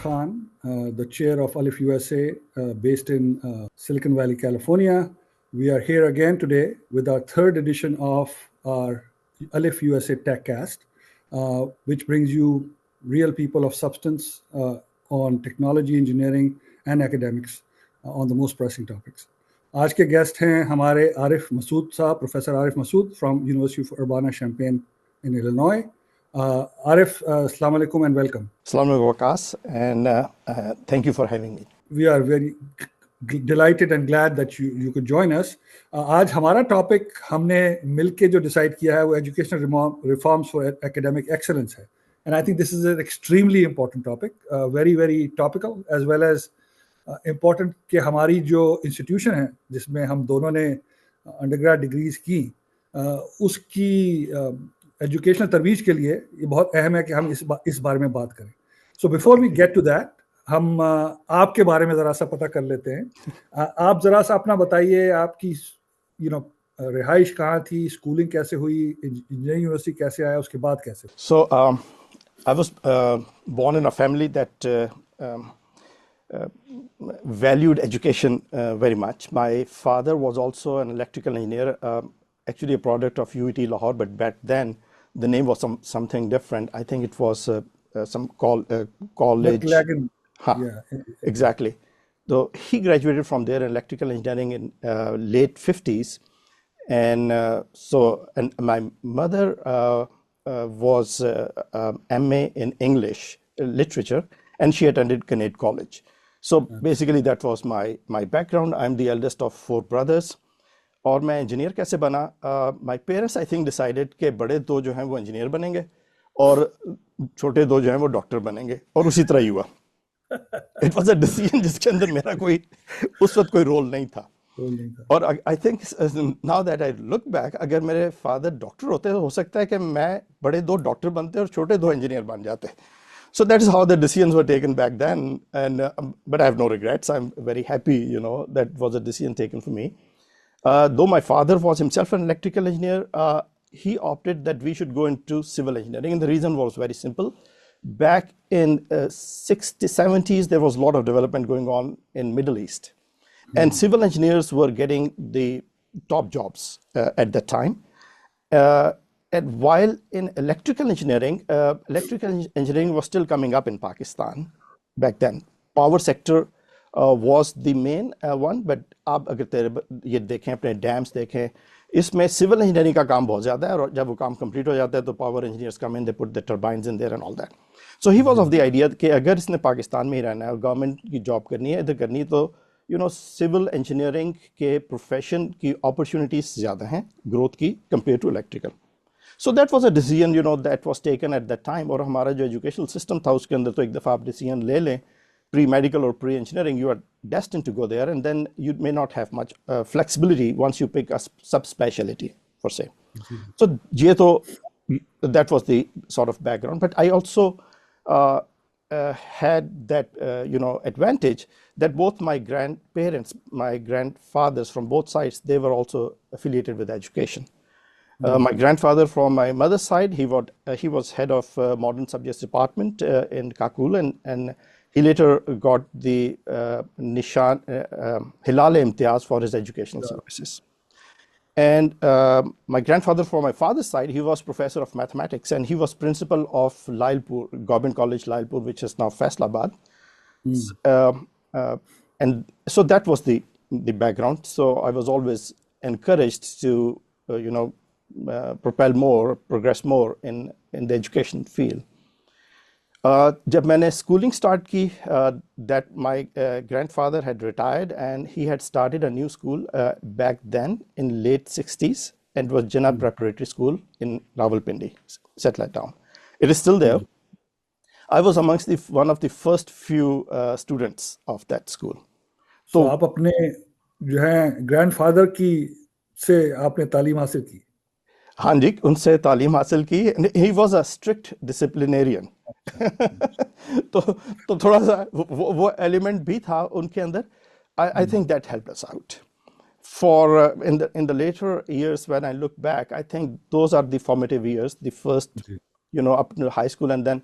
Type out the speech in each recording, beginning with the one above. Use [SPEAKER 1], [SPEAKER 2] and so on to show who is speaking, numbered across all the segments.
[SPEAKER 1] Khan, the chair of Alif USA, based in Silicon Valley, California. We are here again today with our third edition of our Alif USA TechCast, which brings you real people of substance on technology, engineering, and academics on the most pressing topics. आज के guest हैं हमारे आरिफ मसूद साहब, professor Arif Masood from university of Urbana-Champaign in Illinois. Arif, assalamu alaikum and welcome.
[SPEAKER 2] Assalamu alaikum, Waqas, and thank you for having me.
[SPEAKER 1] We are very delighted and glad that you could join us. आज हमारा topic हमने मिलके जो decide किया है वो educational reforms for academic excellence है. And I think this is an extremely important topic, very, very topical, as well as important कि हमारी जो इंस्टीट्यूशन है जिसमें हम दोनों ने अंडरग्रेड डिग्रीज की, उसकी एजुकेशनल तरवीज के लिए ये बहुत अहम है कि हम इस बारे में बात करें. So before we get to that, हम आपके बारे में ज़रा सा पता कर लेते हैं. आप ज़रा सा अपना बताइए, आपकी रिहाइश कहाँ थी, स्कूलिंग कैसे हुई, इंजीनियरिंग यूनिवर्सिटी कैसे आया, उसके बाद कैसे?
[SPEAKER 2] So I was born in a family that valued education very much. My father was also an electrical engineer, actually a product of UET Lahore, but back then the name was something different. I think it was some college.
[SPEAKER 1] Yeah,
[SPEAKER 2] exactly. So he graduated from there in electrical engineering in late 50s. And and my mother was MA in English literature, and she attended Kinnaird College. So basically that was my background. I'm the eldest of 4 brothers. और मैं engineer कैसे बना? My parents I think decided कि बड़े 2 जो हैं वो engineer बनेंगे और छोटे 2 जो हैं वो डॉक्टर बनेंगे, और उसी तरह ही हुआ. इट वाज अ डिसीजन जिसके अंदर मेरा कोई उस वक्त कोई रोल नहीं था. और I think now that I look back, अगर मेरे फादर डॉक्टर होते तो हो सकता है कि मैं बड़े 2 डॉक्टर बनते और छोटे 2 इंजीनियर बन जाते. So that is how the decisions were taken back then, and but I have no regrets. I'm very happy, that was a decision taken for me. Though my father was himself an electrical engineer, he opted that we should go into civil engineering, and the reason was very simple. Back in 60s, 70s, there was a lot of development going on in Middle East, and civil engineers were getting the top jobs at that time. And while in electrical engineering was still coming up in Pakistan back then. Power sector was the main one, but आप अगर ये देखें, अपने dams देखें, इसमें civil engineering का काम बहुत ज़्यादा है, और जब वो काम कंप्लीट हो जाता है तो power engineers come in, they put the turbines in their and all that. So he was of the idea कि अगर इसने पाकिस्तान में ही रहना है और गवर्नमेंट की जॉब करनी है, इधर करनी, तो सिविल इंजीनियरिंग के प्रोफेशन की अपॉर्चुनिटीज़ ज़्यादा हैं ग्रोथ की compare to electrical. So that was a decision, that was taken at that time. और हमारा जो एजुकेशनल सिस्टम था उसके अंदर तो एक दफ़ा आप डिसीजन ले लें pre-medical or pre-engineering, you are destined to go there, and then you may not have much flexibility once you pick a subspecialty, per se. So that was the sort of background. But I also had that advantage that both my grandparents, my grandfathers from both sides, they were also affiliated with education. My grandfather from my mother's side, he was head of modern subjects department in Kakul, and he later got the Hilal Imtiaz for his educational services. And my grandfather from my father's side, he was professor of mathematics, and he was principal of Lailpur, Government College Lailpur, which is now Faisalabad. And so that was the background. So I was always encouraged to, progress more in the education field. जब मैंने schooling start की, that my grandfather had retired, and he had started a new school back then in late 60s, and it was Jinnah Preparatory School in Rawalpindi, satellite town. It is still there. I was amongst one of the first few students of that school.
[SPEAKER 1] So आप अपने जो है grandfather की से आपने तालीम हासिल की?
[SPEAKER 2] हाँ जी, उनसे तालीम हासिल की. He was a strict disciplinarian. तो थोड़ा सा वो एलिमेंट भी था उनके अंदर. I think that helped us out. For in the later years, when I look back, I think those are the formative years, the first, up to high school, and then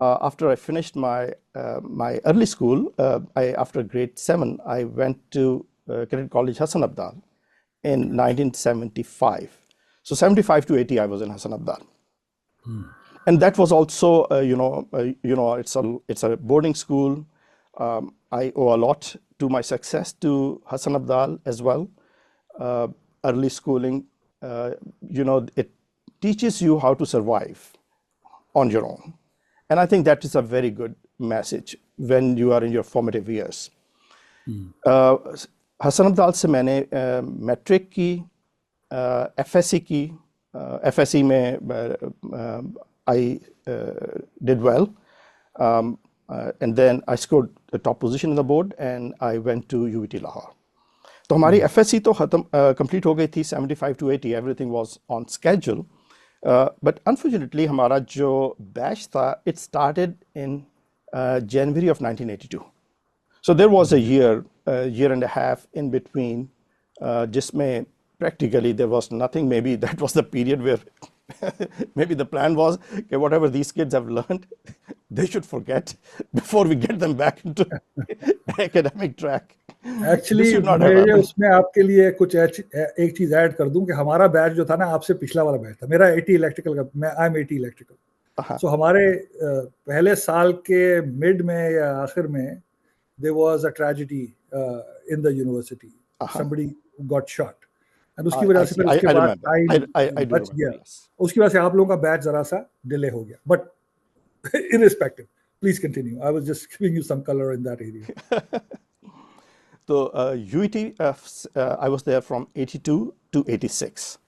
[SPEAKER 2] after I finished my early school, after grade 7, I went to Cadet College Hassan Abdal in 1975. So 75 to 80, I was in Hassan Abdal. And that was also, it's a boarding school. I owe a lot to my success to Hassan Abdal as well. Early schooling, it teaches you how to survive on your own. And I think that is a very good message when you are in your formative years. Hasan Abdal से मैंने matric की, FSc की, FSc में I did well, and then I scored the top position in the board and I went to UET Lahore. तो हमारी FSc तो complete हो गई थी 75 to 80, everything was on schedule. But unfortunately, हमारा जो बैच था, it started in January of 1982. So there was a year and a half in between, जिसमें practically there was nothing. Maybe that was the period where maybe the plan was that whatever these kids have learned, they should forget before we get them back into academic track.
[SPEAKER 1] Actually मेरे उसमें आपके लिए कुछ एक चीज add कर दूं कि हमारा बैच जो था ना, आपसे पिछला वाला बैच था। मेरा 80 इलेक्ट्रिकल का, मैं आई एम 80 इलेक्ट्रिकल। सो हमारे पहले साल के मिड में या आखिर में there was a tragedy in the university, somebody got shot, and उसकी वजह से फिर उसके बाद टाइम बच गया। उसकी वजह से आप लोगों का बैच जरा सा डिले हो गया, but irrespective, please continue. I was just giving you some colour in that area.
[SPEAKER 2] तो UET, I was there from 82 to 86,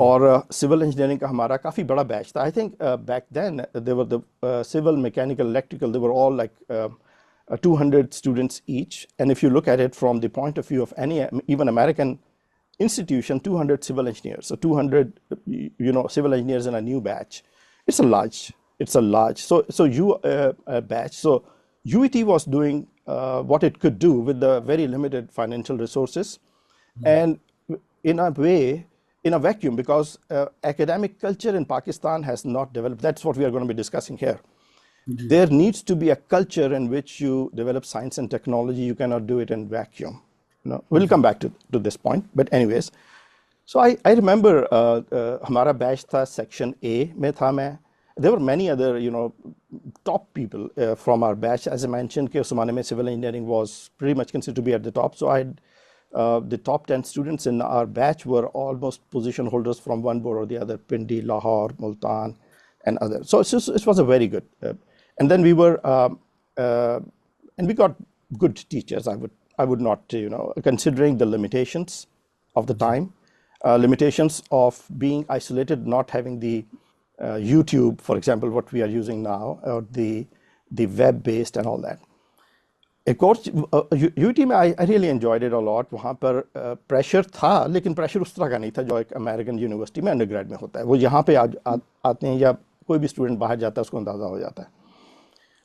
[SPEAKER 2] और सिविल इंजीनियरिंग का हमारा काफ़ी बड़ा बैच था। I think back then they were the civil, mechanical, electrical, they were all like 200 students each. And if you look at it from the point of view of any even American institution, 200 civil engineers, so 200 civil engineers in a new batch, it's a large so you batch. So UET was doing what it could do with the very limited financial resources, and in a way, in a vacuum, because academic culture in Pakistan has not developed. That's what we are going to be discussing here. There needs to be a culture in which you develop science and technology. You cannot do it in vacuum. We'll come back to this point. But anyways, so I remember हमारा batch था section A में था मैं. There were many other, top people from our batch. As I mentioned, कि उस ज़माने में civil engineering was pretty much considered to be at the top. So the top 10 students in our batch were almost position holders from one board or the other, Pindi, Lahore, Multan, and others. So it was a very good. And then we were, and we got good teachers. I would not, considering the limitations of the time, limitations of being isolated, not having the YouTube, for example, what we are using now, or the web-based and all that. Of course, UT में I really enjoyed it a lot. वहाँ पर pressure था, लेकिन pressure उस तरह का नहीं था जो एक American university में undergrad में होता है। वो यहाँ पे आते हैं, या कोई भी student बाहर जाता है उसको अंदाज़ा हो जाता है।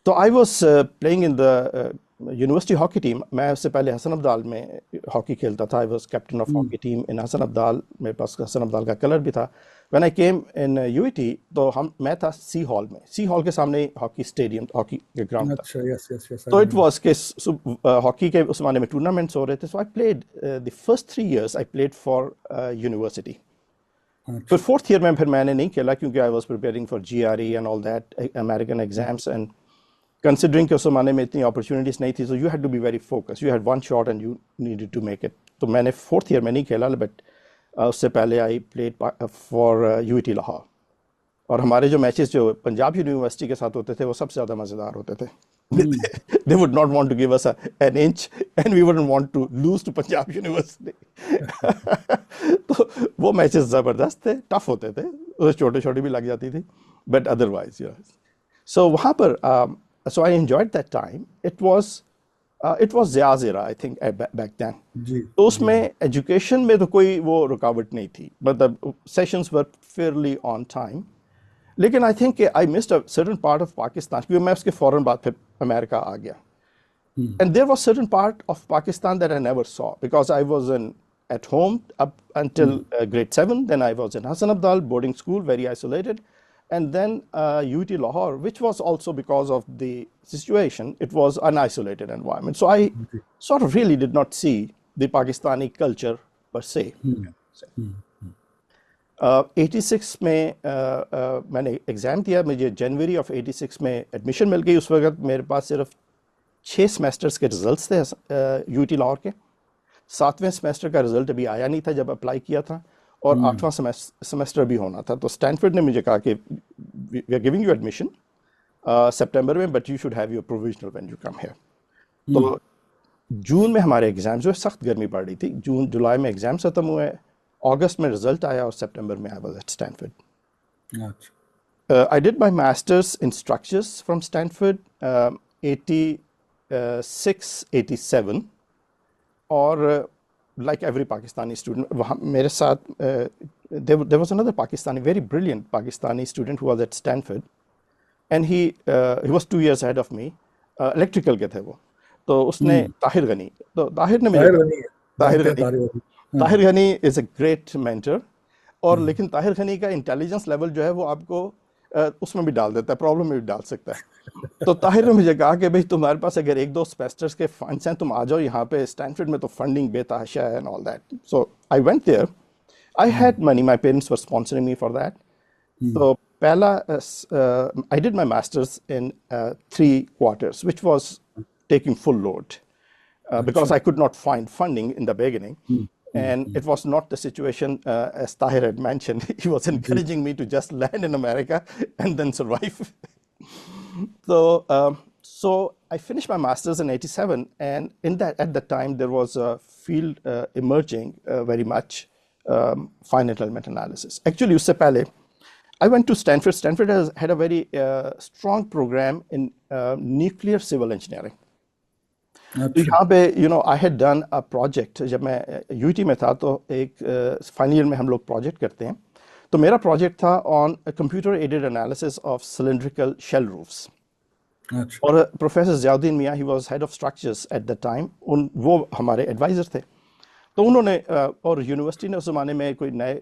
[SPEAKER 2] तो I was playing in the university hockey team. मैं उससे पहले हसन अब्दाल में hockey खेलता था. I was captain of hockey team in Hasan Abdal. मेरे पास हसन अब्दाल का कलर भी था. When I came in UET, तो मैं था C hall में. C hall के सामने hockey stadium, hockey के ground था.
[SPEAKER 1] Yes.
[SPEAKER 2] So it was कि hockey के उस ज़माने में tournaments हो रहे थे. So I played the first 3 years. I played for university. फिर fourth year में फिर मैंने नहीं खेला क्योंकि I was preparing for GRE and all that, American exams, and considering कि उस ज़माने में इतनी opportunities नहीं थी, so you had to be very focused. You had one shot and you needed to make it. तो मैंने fourth year में नहीं खेला, but उससे पहले I played for UET Lahore. और हमारे जो मैचेस जो पंजाब यूनिवर्सिटी के साथ होते थे वो सबसे ज़्यादा मज़ेदार होते थे. They would not want to give us an inch, and we wouldn't want to lose to Punjab University. तो वो मैचेस ज़बरदस्त थे, टफ होते थे, और छोटे भी लग जाती थी, but otherwise, yes. So वहाँ पर so I enjoyed that time. It was Zia's era, I think, back then. तो उसमें education में तो कोई वो रुकावट नहीं थी, मतलब sessions were fairly on time. लेकिन I think I missed a certain part of Pakistan क्योंकि मैं उसके फौरन बाद फिर अमेरिका आ गया. And there was certain part of Pakistan that I never saw because I was at home up until grade 7. Then I was in Hassan Abdal boarding school, very isolated. And then UT Lahore, which was also because of the situation, it was an isolated environment. So I sort of really did not see the Pakistani culture per se. 86 में मैंने exam दिया, मुझे January of 86 में admission मिल गई। उस वक्त मेरे पास सिर्फ 6 सेमेस्टर्स के रिजल्ट्स थे यूटी लाहौर के। 7वें सेमेस्टर का रिजल्ट अभी आया नहीं था जब अप्लाई किया था, और 8वां सेमेस्टर भी होना था। तो स्टैनफोर्ड ने मुझे कहा कि we are giving you admission सितंबर में, but you should have your provisional when you come here. तो जून में हमारे एग्जाम्स हुए, सख्त गर्मी पड़ रही थी। जून जुलाई में एग्जाम्स खत्म हुए, अगस्त में रिजल्ट आया, और सितंबर में I was at Stanford. I did my masters in structures from Stanford 86-87, और like every Pakistani student, मेरे साथ there was another Pakistani, very brilliant Pakistani student who was at Stanford, and he was 2 years ahead of me, electrical के थे वो। तो उसने ताहिर गनी, तो ताहिर ने मुझे Tahir Ghani is a great mentor, और लेकिन ताहिर गनी का इंटेलिजेंस लेवल जो है वो आपको उसमें भी डाल देता है, प्रॉब्लम में भी डाल सकता है। तो ताहिर ने मुझे कहा कि भाई तुम्हारे पास अगर 1-2 सेमेस्टर्स के फंड्स हैं, तुम आ जाओ यहाँ पे स्टैनफोर्ड में, तो फंडिंग बेतहाशा है and all that. So I went there, I had money, my parents were sponsoring me for that. तो पहला I did my masters in 3 quarters, which was taking full load because I could not find funding in the beginning. And it was not the situation as Tahir had mentioned. He was encouraging me to just land in America and then survive. So I finished my master's in 87, and at that time there was a field emerging very much, finite element analysis. Actually, usse pehle I went to Stanford. Stanford has had a very strong program in nuclear civil engineering. तो यहाँ पे I had done a project. जब मैं UT में था तो एक final year में हम लोग प्रोजेक्ट करते हैं, तो मेरा प्रोजेक्ट था on computer aided analysis of cylindrical shell roofs. और professor Ziauddin Mian, he was head of structures at the time, वो हमारे एडवाइज़र थे। तो उन्होंने और यूनिवर्सिटी ने उस ज़माने में कोई नए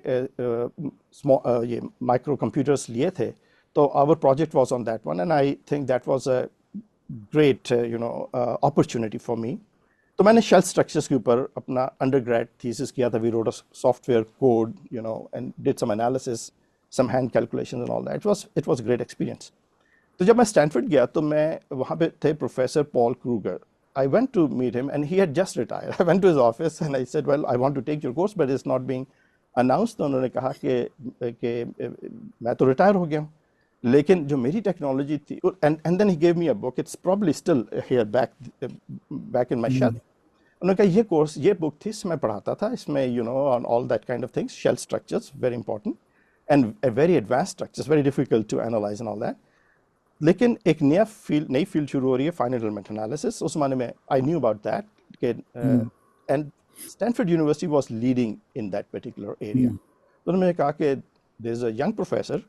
[SPEAKER 2] ये माइक्रो कंप्यूटर्स लिए थे, तो our project was on that one, and I think that was a great opportunity for me. तो मैंने शेल स्ट्रक्चर्स के ऊपर अपना अंडरग्रेड थीसिस किया था। We wrote a software code and did some analysis, some hand calculations and all that. It was great experience. तो जब मैं स्टैनफोर्ड गया तो मैं वहाँ पे थे professor Paul Kruger. I went to meet him and he had just retired. I went to his office and I said, well I want to take your course but it's not being announced. तो उन्होंने कहा कि मैं तो retire हो गया हूँ, लेकिन जो मेरी टेक्नोलॉजी थी, and then he gave me a book, it's probably still here back in my shelf. उन्होंने कहा ये कोर्स, ये बुक थी, इसमें पढ़ाता था, इसमें on all that kind of things, shell structures very important and very advance structures, very difficult to analyse and all that. लेकिन एक नई फील्ड शुरू हो रही है, फाइनल एलिमेंट एनालिसिस। उस माने में I knew about that, and Stanford university was leading in that particular area. तो उन्होंने कहा कि there is a young professor,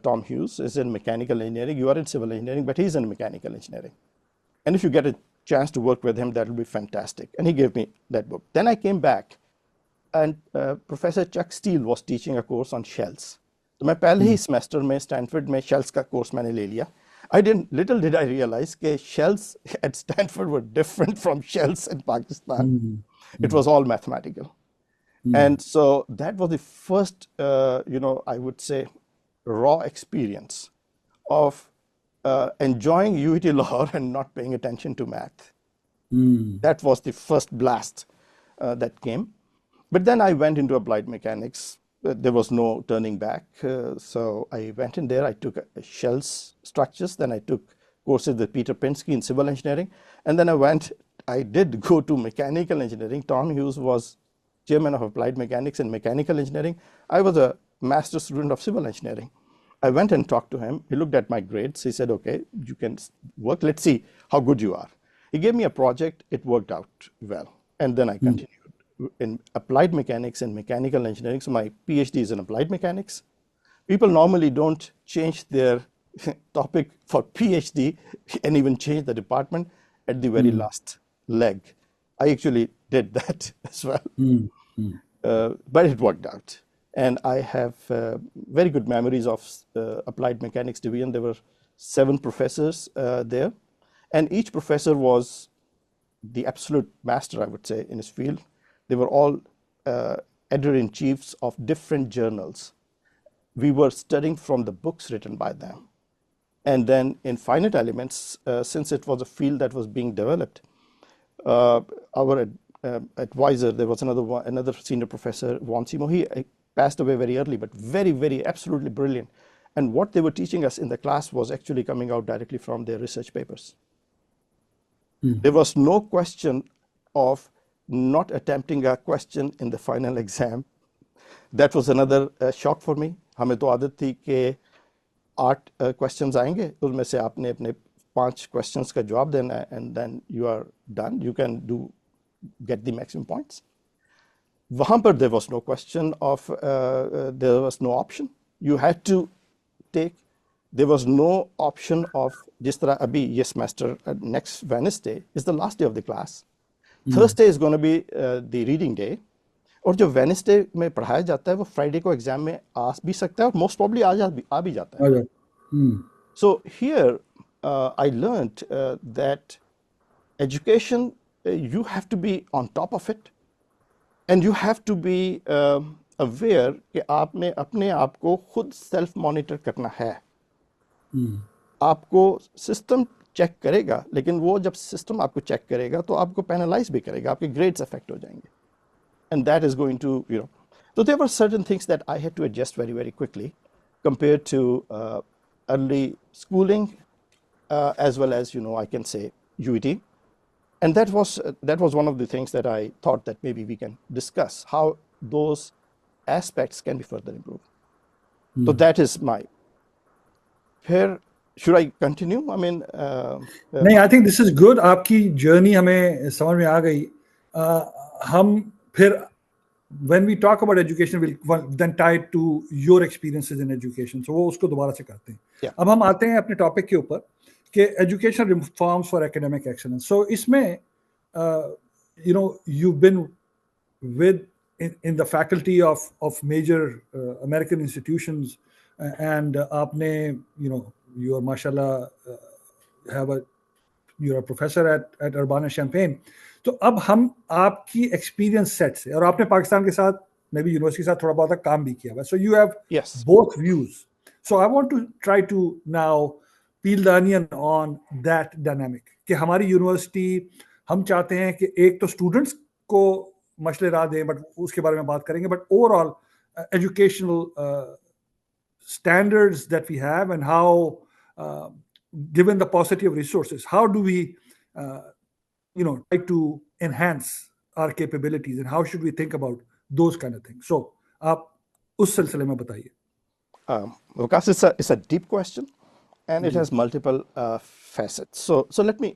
[SPEAKER 2] Tom Hughes, is in mechanical engineering. You are in civil engineering, but he's in mechanical engineering. And if you get a chance to work with him, that will be fantastic. And he gave me that book. Then I came back, and Professor Chuck Steele was teaching a course on shells. So मैं पहले ही semester में Stanford में shells का course मैंने ले लिया. Little did I realize that shells at Stanford were different from shells in Pakistan. It was all mathematical. And so that was the first, I would say, raw experience of enjoying UT Lahore and not paying attention to math. That was the first blast that came. But then I went into applied mechanics. There was no turning back. So I went in there. I took shells structures. Then I took courses with Peter Pinsky in civil engineering. And then I did go to mechanical engineering. Tom Hughes was chairman of applied mechanics and mechanical engineering. I was a master's student of civil engineering. I went and talked to him. He looked at my grades. He said, okay, you can work. Let's see how good you are. He gave me a project. It worked out well. And then I continued in applied mechanics and mechanical engineering. So my PhD is in applied mechanics. People normally don't change their topic for PhD and even change the department at the very last leg. I actually did that as well. But it worked out. And I have very good memories of Applied Mechanics Division. There were 7 professors there, and each professor was the absolute master, I would say, in his field. They were all editor-in-chiefs of different journals. We were studying from the books written by them. And then in finite elements, since it was a field that was being developed, our advisor, there was another senior professor, Von Simo, he passed away very early, but very, very, absolutely brilliant. And what they were teaching us in the class was actually coming out directly from their research papers. There was no question of not attempting a question in the final exam. That was another shock for me. हमें तो आदत थी कि 8 questions आएंगे, उसमें से आपने अपने 5 questions का जवाब देना है, and then you are done. You can get the maximum points. वहाँ पर there was no question of, there was no option. You had to take. There was no option of जिस तरह अभी ये semester next Wednesday is the last day of the class. Thursday is going to be the reading day. और जो Wednesday में पढ़ाया जाता है वो Friday को एग्जाम में आ भी सकता है और most probably आ भी जाता है. So here I learned that education, you have to be on top of it, and you have to be aware कि आपने अपने आप को खुद self monitor करना है. आपको सिस्टम चेक करेगा, लेकिन वो जब सिस्टम आपको चेक करेगा तो आपको पेनलाइज भी करेगा, आपके ग्रेड्स अफेक्ट हो जाएंगे. And that is going to, so there were certain things that I had to adjust very, very quickly compared to early schooling, as well as, I can say UET. And that was one of the things that I thought that maybe we can discuss, how those aspects can be further improved. So that is my. Here, should I continue? I mean,
[SPEAKER 1] नहीं, I think this is good. आपकी journey हमें समझ में आ गई. हम फिर when we talk about education, we'll then tie it to your experiences in education. So वो उसको दोबारा से करते हैं.
[SPEAKER 2] Yeah.
[SPEAKER 1] अब हम आते हैं अपने टॉपिक के ऊपर कि education reforms for academic excellence. So इसमें you've been with in the faculty of major American institutions, and आपने you are mashallah you're a professor at Urbana-Champaign. तो अब हम आपकी एक्सपीरियंस सेट से, और आपने पाकिस्तान के साथ मे बी यूनिवर्सिटी के साथ थोड़ा बहुत काम भी किया हुआ, so you have both views. So I want to try to now peel the onion on that dynamic कि हमारी यूनिवर्सिटी, हम चाहते हैं कि एक तो स्टूडेंट्स को मसले राह दें, बट उसके बारे में बात करेंगे, but overall educational standards that we have and how, given the paucity of resources, how do we try to enhance our capabilities, and how should we think about those kind of things? So आप उस सिलसिले में बताइए.
[SPEAKER 2] Waqas, it's a deep question, and it has multiple facets. So let me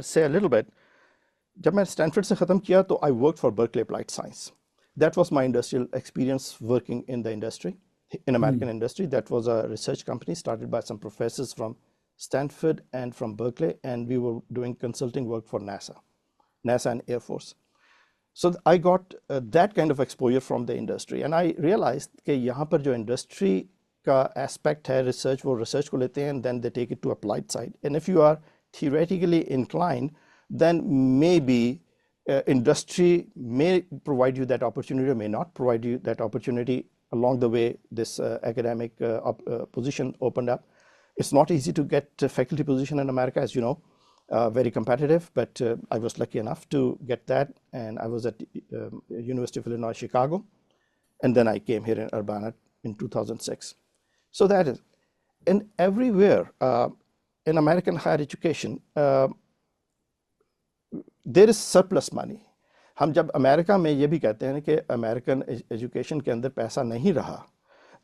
[SPEAKER 2] say a little bit. जब मैं Stanford से ख़त्म किया तो I worked for Berkeley Applied Science. That was my industrial experience working in the industry. In American industry, that was a research company started by some professors from Stanford and from Berkeley, and we were doing consulting work for NASA and Air Force. So I got that kind of exposure from the industry, and I realized कि यहाँ पर जो industry का aspect है research, वो research को लेते हैं and then they take it to applied side. And if you are theoretically inclined, then maybe industry may provide you that opportunity or may not provide you that opportunity. Along the way, this academic position opened up. It's not easy to get a faculty position in America, as you know, very competitive, but I was lucky enough to get that, and I was at University of Illinois, Chicago, and then I came here in Urbana in 2006. So that is, and everywhere in American higher education, there is surplus money. हम जब America में ये भी कहते हैं कि American education के अंदर पैसा नहीं रहा,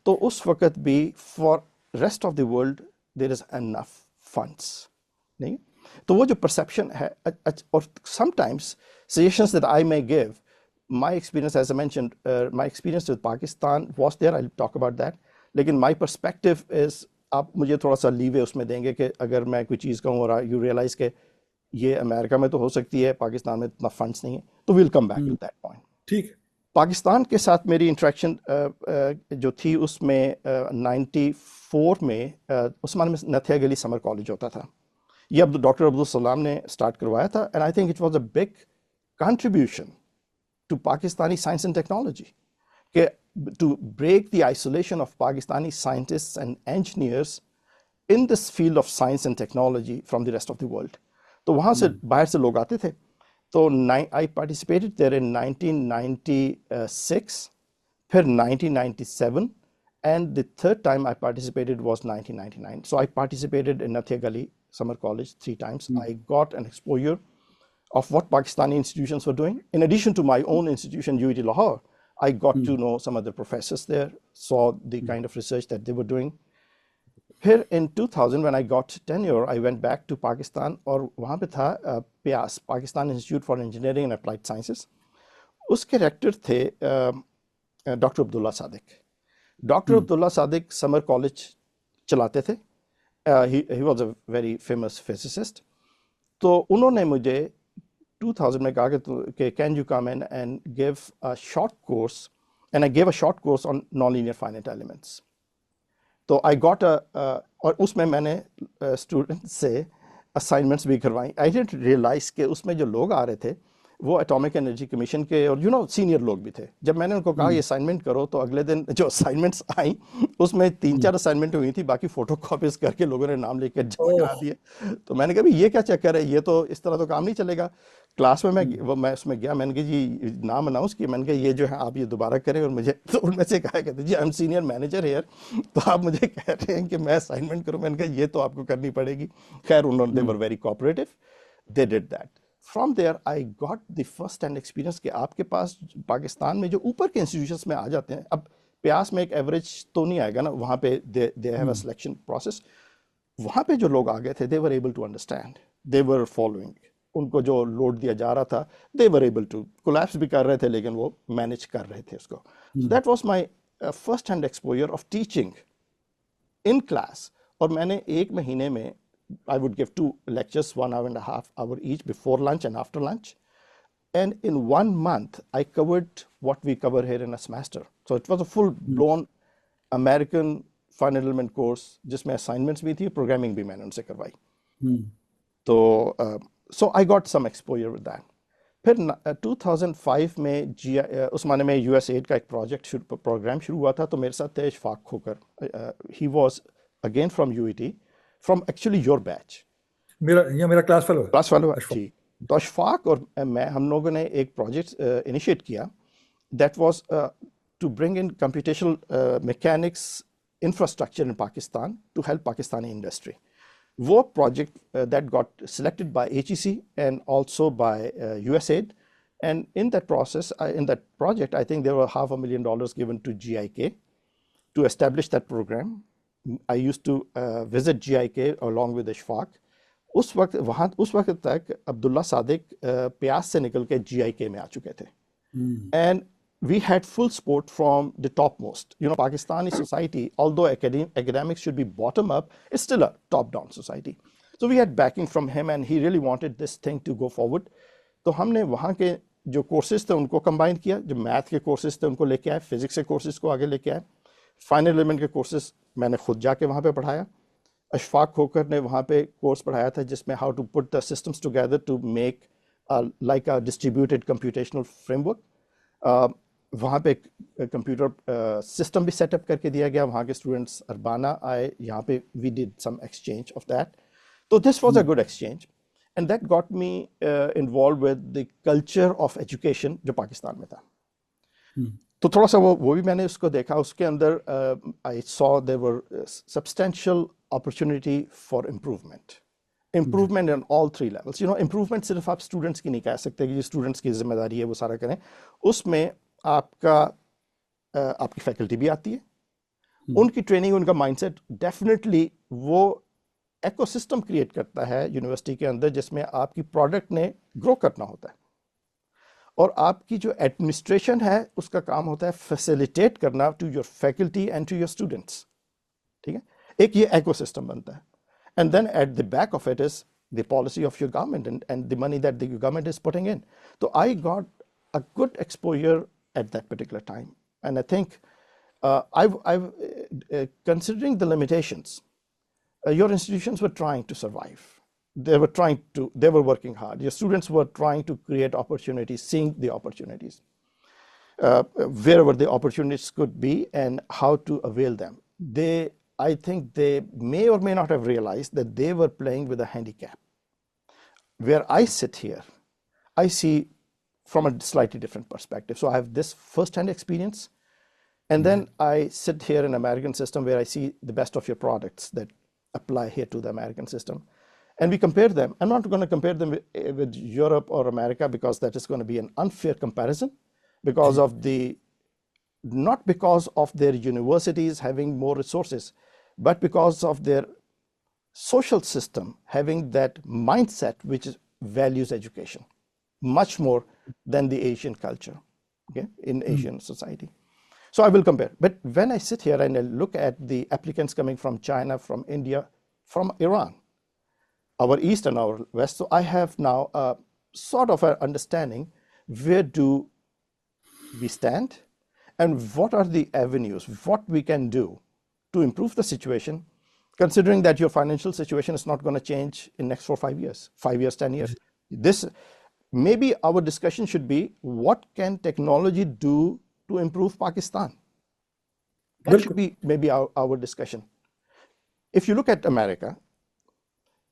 [SPEAKER 2] तो उस वक्त भी for rest of the world there is enough funds नहीं. तो वो जो परसेप्शन है, और sometimes suggestions that I may give, my experience as I mentioned, my experience with Pakistan was there, I will talk about that, लेकिन my perspective is, आप मुझे थोड़ा सा लीवे उसमें देंगे कि अगर मैं कोई चीज़ कहूँ और यू रियलाइज के ये अमेरिका में तो हो सकती है, पाकिस्तान में इतना फंड्स नहीं है, तो will come back to that point.
[SPEAKER 1] ठीक.
[SPEAKER 2] पाकिस्तान के साथ मेरी इंटरेक्शन जो थी उसमें 94 में उस्मान में नथिया गली समर कॉलेज होता था। ये डॉक्टर अब्दुल सलाम ने स्टार्ट करवाया था, and I think it was a big contribution to Pakistani science and technology, to break the isolation of Pakistani scientists and engineers in this field of science and technology from the rest of the world. तो वहाँ से बाहर से लोग आते थे। तो I participated there in 1996, फिर 1997, and the third time I participated was 1999. So I participated in Nathia Gali Summer College 3 times. I got an exposure of what Pakistani institutions were doing. In addition to my own institution, UET Lahore, I got to know some other professors there, saw the kind of research that they were doing. Here in 2000, when I got tenure, I went back to Pakistan, और वहाँ पे था PIAS, Pakistan Institute for Engineering and Applied Sciences. उसके rector थे doctor Abdullah Sadiq. Doctor Abdullah Sadiq summer college चलाते थे। He was a very famous physicist. तो उन्होंने मुझे 2000 में कहा कि can you come in and give a short course, and I gave a short course on nonlinear finite elements. तो I got और उसमें मैंने स्टूडेंट्स से असाइनमेंट्स भी करवाई। I didn't realize कि उसमें जो लोग आ रहे थे वो एटॉमिक एनर्जी कमीशन के और सीनियर लोग भी थे। जब मैंने उनको कहा ये असाइनमेंट करो, तो अगले दिन जो असाइनमेंट्स आई उसमें 3-4 असाइनमेंट हुई थी, बाकी फोटो कॉपीज करके लोगों ने नाम लिख के जमा करा दिए। तो मैंने कहा ये क्या चक्कर है, ये तो इस तरह तो काम नहीं चलेगा। क्लास में मैं उसमें गया, मैंने कहा जी नाम अनाउंस किया, मैंने कहा ये जो है आप ये दोबारा करें, और मुझे तो उनमें से कहा कहते जी I am senior manager here, तो आप मुझे कह रहे हैं कि मैं असाइनमेंट करूँ। मैंने कहा ये तो आपको करनी पड़ेगी। खैर उन्होंने they were very cooperative, they did that. From there, I got the first hand experience कि आपके पास पाकिस्तान में जो ऊपर के इंस्टीट्यूशंस में आ जाते हैं, अब प्यास में एक एवरेज तो नहीं आएगा ना, वहाँ पे they have a selection process। वहाँ पे जो लोग आ गए थे, they were able to understand, they were following, उनको जो लोड दिया जा रहा था they were able to collapse भी कर रहे थे, लेकिन वो मैनेज कर रहे थे उसको। So that was my first hand exposure of teaching in class। और मैंने 1 महीने में I would give 2 lectures, 1.5 hours each, before lunch and after lunch. And in 1 month, I covered what we cover here in a semester. So it was a full-blown American final element course, जिसमें assignments भी थी, programming भी मैंने उनसे करवाई। तो so I got some exposure with that. फिर 2005 में उस माने में USAID का एक प्रोग्राम शुरू हुआ था, तो मेरे साथ थे इशफाक खोकर। He was again from UET, from actually your batch,
[SPEAKER 1] मेरा क्लास फेलो
[SPEAKER 2] जी। तो अशफाक और मैं, हम लोगों ने एक प्रोजेक्ट इनिशिएट किया, that was to bring in computational mechanics infrastructure in Pakistan to help Pakistani industry. वो project that got selected by HEC and also by USAID, and in that process, in that project, I think there were $500,000 given to GIK to establish that program. I used to visit GIK along with Ishfaq. उस वक्त तक अब्दुल्ला सादिक प्यास से निकल के GIK में आ चुके थे, and we had full support from the topmost. Pakistani society, although academics should be bottom up, it's still a top down society. So we had backing from him, and he really wanted this thing to go forward. तो हमने वहाँ के जो courses थे उनको combine किया, जो math के कोर्सेज थे उनको लेके आए, फिजिक्स के कोर्सेज को आगे लेके आए, फाइनल एलिमेंट के कोर्सेज मैंने खुद जाके वहाँ पे पढ़ाया। अशफाक खोकर ने वहाँ पे कोर्स पढ़ाया था जिसमें how to put the systems together to make like a distributed computational framework. वहाँ पे कंप्यूटर सिस्टम भी सेटअप करके दिया गया। वहाँ के स्टूडेंट्स अरबाना आए, यहाँ पे we did some exchange of that. तो this was a good exchange, and that got me involve with the culture of education जो पाकिस्तान में था। तो थोड़ा सा वो भी मैंने उसको देखा। उसके अंदर I saw there were substantial opportunity for improvement in all 3 levels. Improvement सिर्फ आप स्टूडेंट्स की नहीं कह सकते कि स्टूडेंट्स की जिम्मेदारी है वो सारा करें, उसमें आपकी फैकल्टी भी आती है, उनकी ट्रेनिंग, उनका माइंडसेट, डेफिनेटली वो इकोसिस्टम क्रिएट करता है यूनिवर्सिटी के अंदर जिसमें आपकी प्रोडक्ट ने ग्रो करना होता है, और आपकी जो एडमिनिस्ट्रेशन है उसका काम होता है फैसिलिटेट करना to your faculty and to your students. ठीक है, एक ये इकोसिस्टम बनता है, and then at the back of it is the policy of your government and the money that the government is putting in. तो I got a good exposure at that particular time. And I think considering the limitations, your institutions were trying to survive. They were working hard. Your students were trying to create opportunities, seeing the opportunities, wherever the opportunities could be and how to avail them. I think they may or may not have realized that they were playing with a handicap. Where I sit here, I see from a slightly different perspective. So I have this first-hand experience, and then I sit here in American system where I see the best of your products that apply here to the American system. And we compare them. I'm not going to compare them with Europe or America because that is going to be an unfair comparison because of not because of their universities having more resources, but because of their social system having that mindset which values education much more than the Asian culture, okay, in Asian society. So I will compare. But when I sit here and I look at the applicants coming from China, from India, from Iran, our East and our West, so I have now a sort of an understanding where do we stand and what are the avenues, what we can do to improve the situation, considering that your financial situation is not going to change in next 4 or 5 years, 5 years, 10 years. This maybe our discussion should be what can technology do to improve Pakistan? That should be maybe our discussion. If you look at America,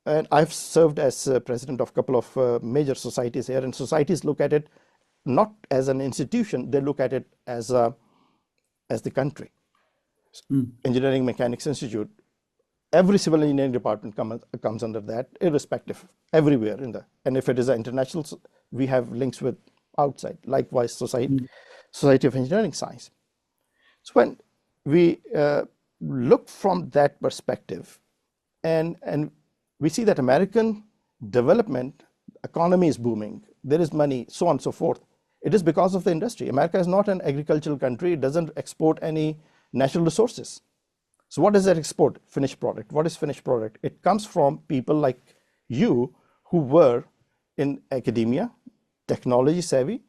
[SPEAKER 2] and I've served as president of a couple of major societies here, and societies look at it not as an institution, they look at it as the country. Engineering Mechanics Institute, every civil engineering department comes under that, irrespective, everywhere and if it is an international, we have links with outside. Likewise, Society of Engineering Science. So when we look from that perspective, and we see that American development economy is booming, there is money, so on and so forth. It is because of the industry. America is not an agricultural country. It doesn't export any natural resources. So what does that export? Finished product. What is finished product? It comes from people like you who were in academia, technology savvy,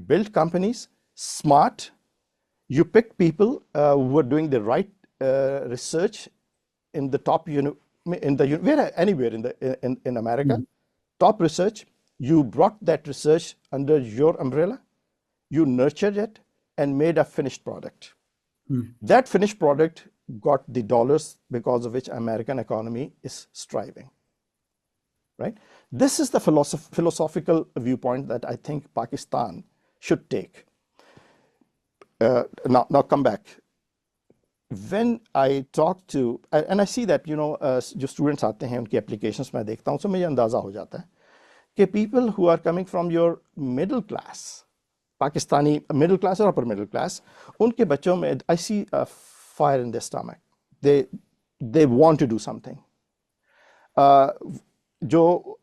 [SPEAKER 2] built companies, smart. You picked people who were doing the right research in the top anywhere in America, top research. You brought that research under your umbrella, you nurtured it and made a finished product. That finished product got the dollars because of which American economy is striving, right? This is the philosophical viewpoint that I think Pakistan should take. Now come back. When I talk to, and I see that, जो students आते हैं उनकी applications मैं देखता हूँ, so मुझे अंदाजा हो जाता है कि people who are coming from your middle class, Pakistani middle class or upper middle class, उनके बच्चों में I see a fire in their stomach. They want to do something. जो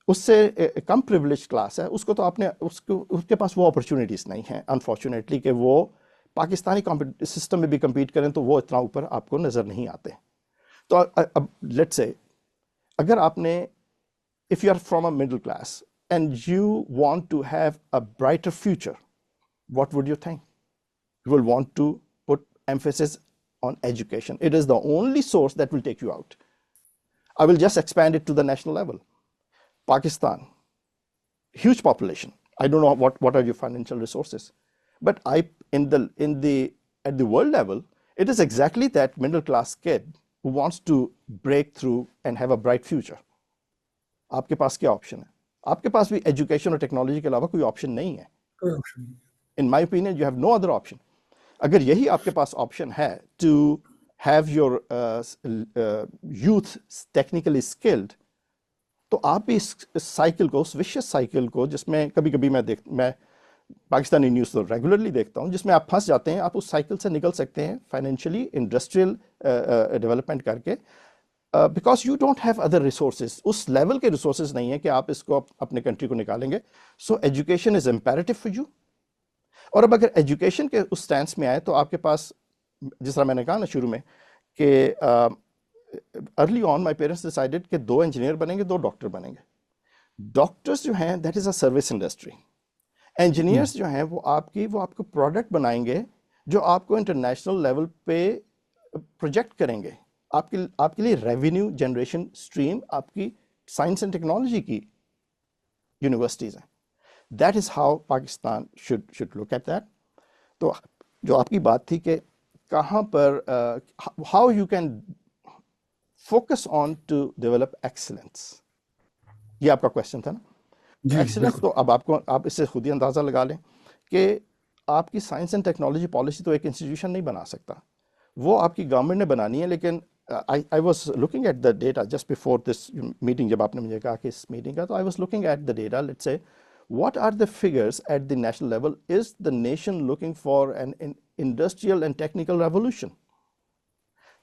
[SPEAKER 2] उससे कम privileged class है, उसको तो उसके पास वो opportunities नहीं हैं, unfortunately, कि वो पाकिस्तानी सिस्टम में भी compete करें तो वो इतना ऊपर आपको नजर नहीं आते. तो अब let's say अगर आपने, if you are from a middle class and you want to have a brighter future, what would you think? You will want to put emphasis on education. It is the only source that will take you out. I will just expand it to the national level. Pakistan, huge population. I don't know what are your financial resources, but at the world level, it is exactly that middle class kid who wants to break through and have a bright future. आपके पास क्या option है? आपके पास भी education और technology के अलावा कोई option नहीं है. In my opinion, you have no other option. अगर यही आपके पास ऑप्शन है to have your youth technically skilled, तो आप भी इस साइकिल को, उस विशियस साइकिल को, जिसमें कभी-कभी मैं पाकिस्तानी न्यूज़ तो रेगुलरली देखता हूँ, जिसमें आप फंस जाते हैं, आप उस साइकिल से निकल सकते हैं फाइनेंशियली, इंडस्ट्रियल डेवलपमेंट करके, because you don't have other resources. उस लेवल के रिसोर्सेज नहीं है कि आप इसको अपने कंट्री को निकालेंगे. So education is imperative for you. और अब अगर एजुकेशन के उस स्टैंस में आए तो आपके पास, जिस तरह मैंने कहा ना शुरू में, कि early on my parents decided कि 2 इंजीनियर बनेंगे, 2 डॉक्टर बनेंगे. डॉक्टर्स जो हैं, that is a service industry. Engineers जो हैं वो आपको प्रोडक्ट बनाएंगे जो आपको इंटरनेशनल लेवल पे प्रोजेक्ट करेंगे। आपके लिए रेवेन्यू जनरेशन स्ट्रीम आपकी साइंस एंड टेक्नोलॉजी की यूनिवर्सिटीज़ हैं। That is how Pakistan should look at that. तो जो आपकी बात थी कि कहाँ पर how you can focus on to develop excellence, ये आपका क्वेश्चन था ना।
[SPEAKER 1] जी जी
[SPEAKER 2] एक्सीलेंस
[SPEAKER 1] बिल्कुल।
[SPEAKER 2] तो अब आप इससे खुद ही अंदाज़ा लगा लें कि आपकी साइंस एंड टेक्नोलॉजी पॉलिसी तो एक इंस्टीट्यूशन नहीं बना सकता, वो आपकी गवर्नमेंट ने बनानी है। लेकिन I was looking at the data just before this meeting, जब आपने मुझे कहा कि इस मीटिंग का, तो I was looking at the data. Let's say what are the figures at the national level? Is the nation looking for an industrial and technical revolution?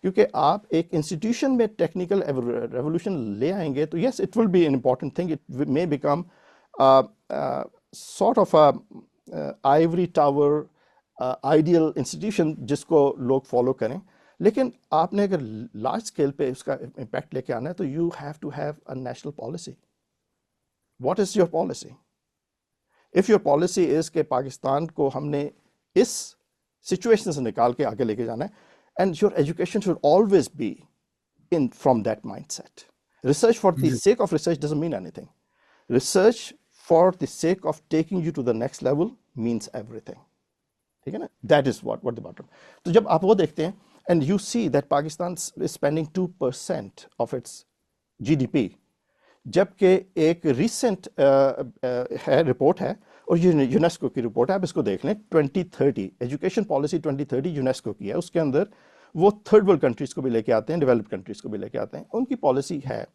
[SPEAKER 2] क्योंकि आप एक इंस्टीट्यूशन में टेक्निकल रेवोल्यूशन ले आएंगे तो yes it will be an important thing, it may become sort of Ivory tower ideal institution जिसको लोग follow करें। लेकिन आपने अगर लार्ज स्केल पे उसका इम्पैक्ट लेके आना है तो you have to have a national policy. What is your policy? If your policy is कि पाकिस्तान को हमने इस सिचुएशन से निकाल के आगे लेके जाना है, and your education should always be in from that mindset. Research for the
[SPEAKER 1] ji
[SPEAKER 2] sake of research doesn't mean anything. Research for the sake of taking you to the next level means everything. ठीक है ना? That is what the bottom. तो जब आप वो देखते हैं and you see that Pakistan is spending 2% of its GDP, जबकि एक रिसेंट है रिपोर्ट है और ये यूनेस्को की रिपोर्ट है, आप इसको देख लें, 2030 एजुकेशन पॉलिसी 2030 यूनेस्को की है। उसके अंदर वो थर्ड वर्ल्ड कंट्रीज को भी लेके आते हैं, डेवलप्ड कंट्रीज को भी लेके आते हैं। उनकी पॉलिसी है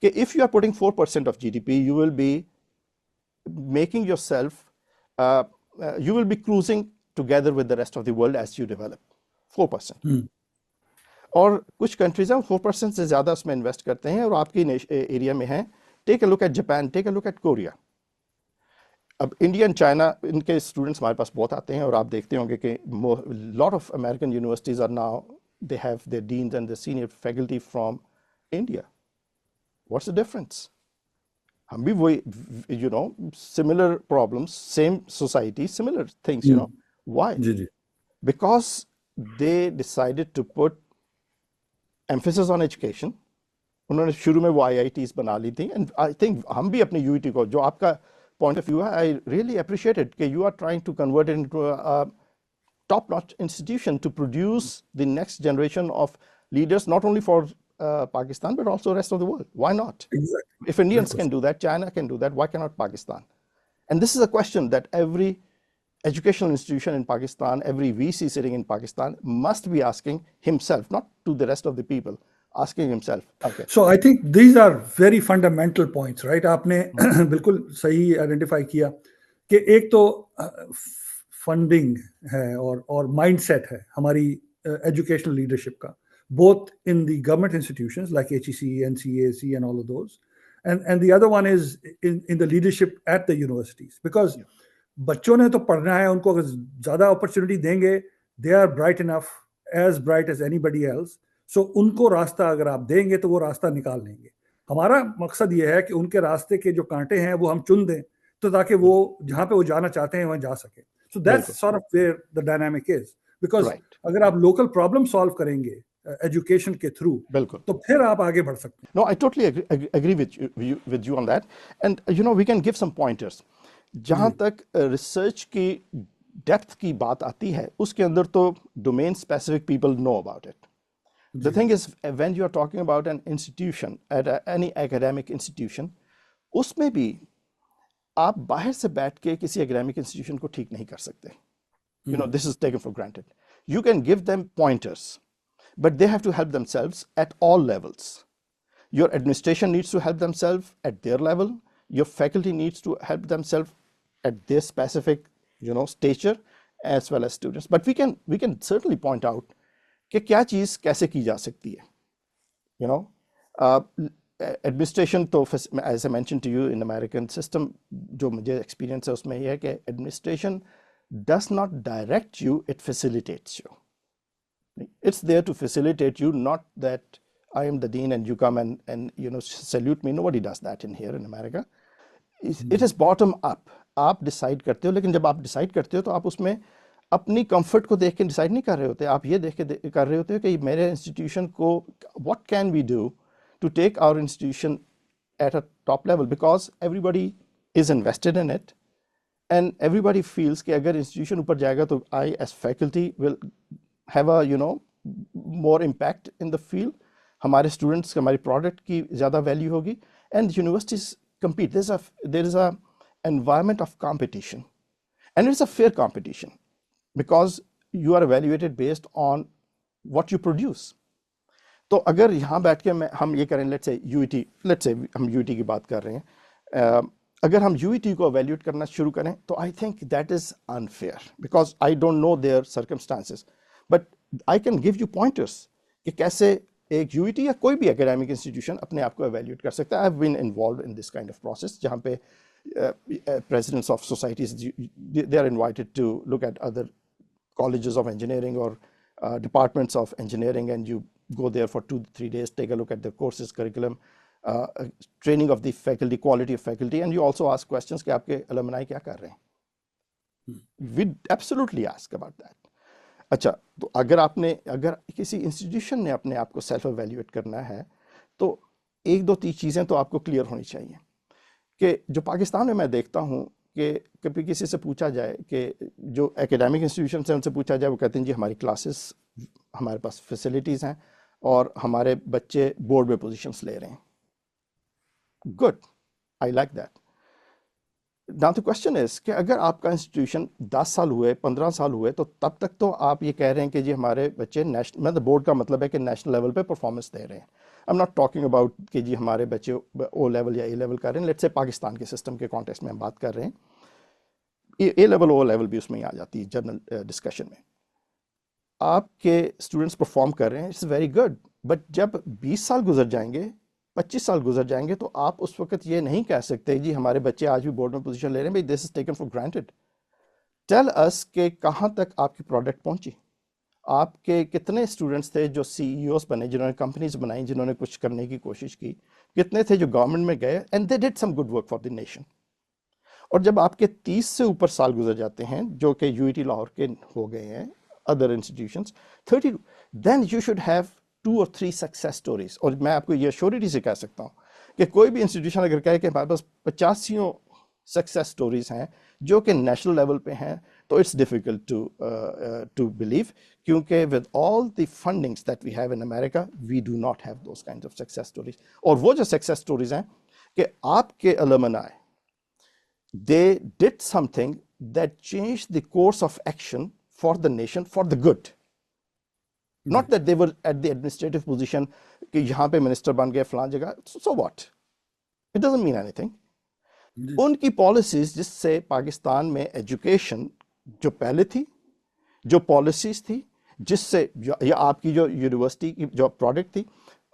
[SPEAKER 2] कि if you are putting 4% of GDP you will be making yourself, you will be cruising together with the rest of the world as you develop 4%। और कुछ कंट्रीज हैं 4% से ज़्यादा उसमें इन्वेस्ट करते हैं और आपकी एरिया में हैं। Take a look at Japan, take a look at Korea. अब इंडिया एंड चाइना, इनके स्टूडेंट्स हमारे पास बहुत आते हैं और आप देखते होंगे कि lot of American universities are now they have their deans and the senior faculty from India. What's the difference? हम भी वही, you know, similar problems, same society, similar things, you know. Why?
[SPEAKER 1] जी जी
[SPEAKER 2] because they decided to put emphasis on education. उन्होंने शुरू में वो IITs बना ली थी एंड आई थिंक हम भी अपनी यूईटी को, जो आपका पॉइंट ऑफ व्यू है, आई रियली अप्रिशिएट इट कि you are trying to convert it into a top notch institution to produce the next generation of leaders, not only for Pakistan but also rest of the world. Why not?
[SPEAKER 1] Exactly
[SPEAKER 2] If Indians
[SPEAKER 1] बिल्कुल।
[SPEAKER 2] can do that, China can do that, why cannot Pakistan? And this is a question that every educational institution in Pakistan, every VC sitting in Pakistan must be asking himself, not to the rest of the people, asking himself. Okay.
[SPEAKER 1] So I think these are very fundamental points, right? आपने बिल्कुल सही identify किया कि एक तो funding है और mindset है हमारी एजुकेशनल लीडरशिप का, both in the government institutions like HEC, NCAC, and all of those, and the other one is in the leadership at the universities, because
[SPEAKER 2] Yeah.
[SPEAKER 1] बच्चों ने तो पढ़ना है, उनको अगर ज्यादा अपॉर्चुनिटी देंगे, they are bright enough, as bright as anybody else, so उनको रास्ता अगर आप देंगे तो वो रास्ता निकाल लेंगे। हमारा मकसद ये है कि उनके रास्ते के जो कांटे हैं वो हम चुन दें, तो ताकि वो जहाँ पे वो जाना चाहते हैं वहाँ जा सके। सो दैट्स
[SPEAKER 2] बिल्कुल
[SPEAKER 1] sort of where the dynamic is, because
[SPEAKER 2] right.
[SPEAKER 1] अगर आप लोकल प्रॉब्लम सॉल्व करेंगे एजुकेशन के थ्रू,
[SPEAKER 2] बिल्कुल।
[SPEAKER 1] तो फिर आप आगे बढ़ सकते हैं।
[SPEAKER 2] No, I totally agree with you on that. And you know, we can give some pointers. जहाँ
[SPEAKER 1] जी
[SPEAKER 2] तक रिसर्च की डेप्थ की बात आती है, उसके अंदर तो domain specific people know about it. The
[SPEAKER 1] जी
[SPEAKER 2] thing is, when you are talking about an institution, at any academic institution, उसमें भी आप बाहर से बैठ के किसी एकेडमिक इंस्टीट्यूशन को ठीक नहीं कर सकते। You know, this is taken for granted. You can give them pointers, but they have to help themselves at all levels. Your administration needs to help themselves at their level. Your faculty needs to help themselves at their specific, you know, stature, as well as students. But we can certainly point out कि क्या चीज़ कैसे की जा सकती है। You know, administration तो, as I mention to you, in American system जो मुझे एक्सपीरियंस है उसमें यह है कि administration does not direct you, it facilitates you. It's there to facilitate you, not that I am the dean and you come and you know, salute me. Nobody does that in here in America. It is bottom up, आप decide करते हो, लेकिन जब आप decide करते हो तो आप उसमें अपनी कंफर्ट को देख के डिसाइड नहीं कर रहे होते, आप ये देख के कर रहे होते हो कि मेरे इंस्टीट्यूशन को what can we do to take our institution at a top level, because everybody is invested in it and everybody feels कि अगर institution ऊपर जाएगा तो I as faculty will have a more impact in the field, हमारे students हमारी product की ज़्यादा value होगी, and universities compete. There is a environment of competition and it's a fair competition because you are evaluated based on what you produce. तो अगर यहाँ बैठ के हम ये करें, लेट्स से हम यूईटी की बात कर रहे हैं, अगर हम यूईटी को एवेल्यूएट करना शुरू करें तो I think that is unfair because I don't know their circumstances, but I can give you pointers कि कैसे एक यूईटी या कोई भी एकेडमिक इंस्टीट्यूशन अपने आप को एवेल्यूएट कर सकता है. I have been involve in this kind of process जहाँ पे presidents of societies, they are invited to look at other colleges of engineering or departments of engineering, and you go there for 2-3 days, take a look at the courses, curriculum, training of the faculty, quality of faculty, and you also ask questions कि आपके alumni क्या कर रहे हैं. We absolutely ask about that. अच्छा, तो अगर किसी इंस्टीट्यूशन ने अपने आप को सेल्फ एवेल्यूएट करना है तो 1-2-3 चीज़ें तो आपको क्लियर होनी चाहिए. कि जो पाकिस्तान में मैं देखता हूँ कि कभी किसी से पूछा जाए कि जो एकेडमिक इंस्टीट्यूशन है उनसे पूछा जाए, वो कहते हैं जी हमारी क्लासेस, हमारे पास फैसिलिटीज़ हैं और हमारे बच्चे बोर्ड में पोजीशंस ले रहे हैं. Good, I like that. Now the question is कि अगर आपका इंस्टीट्यूशन 10 साल हुए, 15 साल हुए, तो तब तक तो आप ये कह रहे हैं कि जी हमारे बच्चे नेशनल, मतलब बोर्ड का मतलब है कि नेशनल लेवल पे परफॉर्मेंस दे रहे हैं. I am not talking about कि जी हमारे बच्चे ओ लेवल या ए लेवल कर रहे हैं. लेट्स से पाकिस्तान के सिस्टम के कॉन्टेक्स्ट में हम बात कर रहे हैं, ए लेवल ओ लेवल भी उसमें आ जाती है जनरल डिस्कशन में. आपके स्टूडेंट्स परफॉर्म कर रहे हैं, इट्स वेरी गुड, बट जब 20 साल गुजर जाएंगे, 25 साल गुजर जाएंगे, तो आप उस वक्त ये नहीं कह सकते जी हमारे बच्चे आज भी बोर्ड में पोजीशन ले रहे हैं, भाई this is taken for granted. Tell us के कहाँ तक आपकी प्रोडक्ट पहुंची, आपके कितने स्टूडेंट्स थे जो सीईओस बने, जिन्होंने कंपनीज बनाई, जिन्होंने कुछ करने की कोशिश की, कितने थे जो गवर्नमेंट में गए and they did some good work for the nation. और जब आपके 30 से ऊपर साल गुजर जाते हैं, जो कि यूईटी लाहौर के हो गए हैं, other institutions 30, then you should have 2 or 3 success stories. और मैं आपको ये श्योरिटी से कह सकता हूँ कि कोई भी इंस्टीट्यूशन अगर कहे कि हमारे पास 85 सक्सेस स्टोरीज हैं जो कि नेशनल लेवल पे हैं, तो इट्स डिफिकल्ट टू बिलीव, क्योंकि with all the fundings that we have in America, we do not have those kinds of success stories. और वो जो सक्सेस स्टोरीज हैं कि आपके alumni, they did something that changed the course of action for the nation for the good. Not that they were at the administrative position कि यहाँ पे minister बन गए फलां जगह, so what? It doesn't mean anything. उनकी policies जिससे पाकिस्तान में एजुकेशन जो पहले थी, जो पॉलिसीज थी, जिससे या आपकी जो यूनिवर्सिटी की जो प्रोडक्ट थी,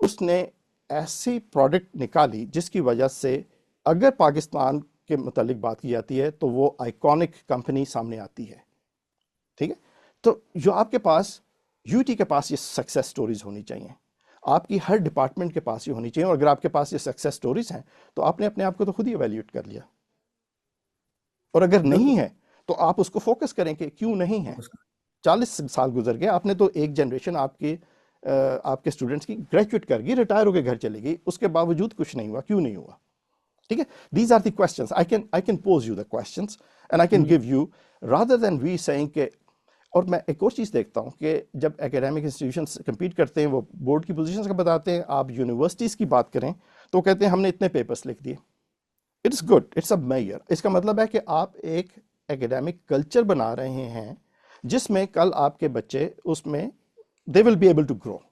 [SPEAKER 2] उसने ऐसी प्रोडक्ट निकाली जिसकी वजह से अगर पाकिस्तान के मुतालिक बात की जाती है तो वो आइकॉनिक कंपनी सामने आती है. ठीक है, तो जो आपके पास यूटी के पास ये सक्सेस स्टोरीज होनी चाहिए, आपकी हर डिपार्टमेंट के पास ये होनी चाहिए. और अगर आपके पास ये सक्सेस स्टोरीज हैं तो आपने अपने आप को तो खुद ही एवेल्यूएट कर लिया. और अगर नहीं है तो आप उसको फोकस करें कि क्यों नहीं है. 40 साल गुजर गए, आपने तो एक जनरेशन आपके स्टूडेंट्स की ग्रेजुएट कर गई, रिटायर होकर घर चली गई, उसके बावजूद कुछ नहीं हुआ. क्यों नहीं हुआ? ठीक है, these are the questions. I can pose you the questions and I can give you, rather than we saying के. और मैं एक और चीज़ देखता हूँ कि जब एकेडमिक इंस्टीट्यूशंस कम्पीट करते हैं, वो बोर्ड की पोजीशंस का बताते हैं. आप यूनिवर्सिटीज़ की बात करें तो कहते हैं हमने इतने पेपर्स लिख दिए. It's good, it's a major. इसका मतलब है कि आप एक एकेडमिक कल्चर बना रहे हैं जिसमें कल आपके बच्चे उसमें they will be able to grow.